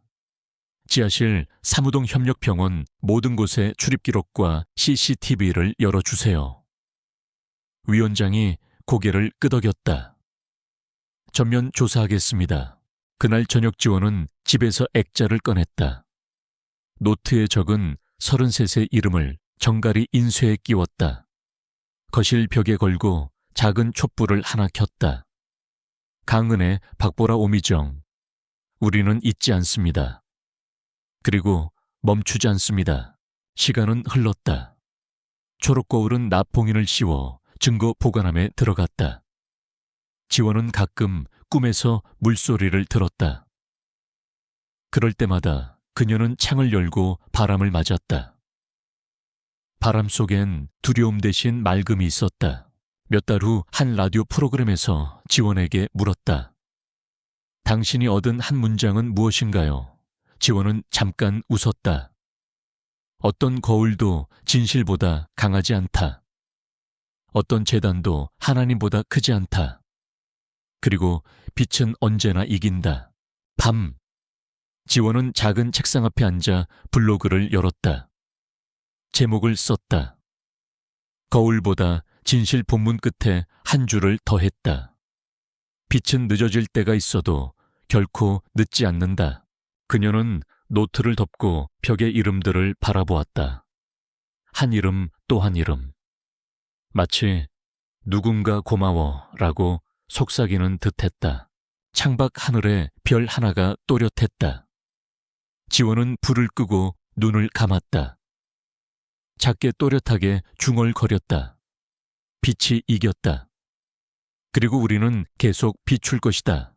지하실 사무동 협력병원 모든 곳의 출입 기록과 CCTV를 열어주세요. 위원장이 고개를 끄덕였다. 전면 조사하겠습니다. 그날 저녁 지원은 집에서 액자를 꺼냈다. 노트에 적은 33세 이름을 정갈이 인쇄에 끼웠다. 거실 벽에 걸고 작은 촛불을 하나 켰다. 강은혜, 박보라, 오미정. 우리는 잊지 않습니다. 그리고 멈추지 않습니다. 시간은 흘렀다. 초록 거울은 납봉인을 씌워 증거 보관함에 들어갔다. 지원은 가끔 꿈에서 물소리를 들었다. 그럴 때마다 그녀는 창을 열고 바람을 맞았다. 바람 속엔 두려움 대신 맑음이 있었다. 몇 달 후 한 라디오 프로그램에서 지원에게 물었다. 당신이 얻은 한 문장은 무엇인가요? 지원은 잠깐 웃었다. 어떤 거울도 진실보다 강하지 않다. 어떤 재단도 하나님보다 크지 않다. 그리고 빛은 언제나 이긴다. 밤. 지원은 작은 책상 앞에 앉아 블로그를 열었다. 제목을 썼다. 거울보다 진실 본문 끝에 한 줄을 더했다. 빛은 늦어질 때가 있어도 결코 늦지 않는다. 그녀는 노트를 덮고 벽의 이름들을 바라보았다. 한 이름 또 한 이름. 마치 누군가 고마워라고 속삭이는 듯했다. 창밖 하늘에 별 하나가 또렷했다. 지원은 불을 끄고 눈을 감았다. 작게 또렷하게 중얼거렸다. 빛이 이겼다. 그리고 우리는 계속 비출 것이다.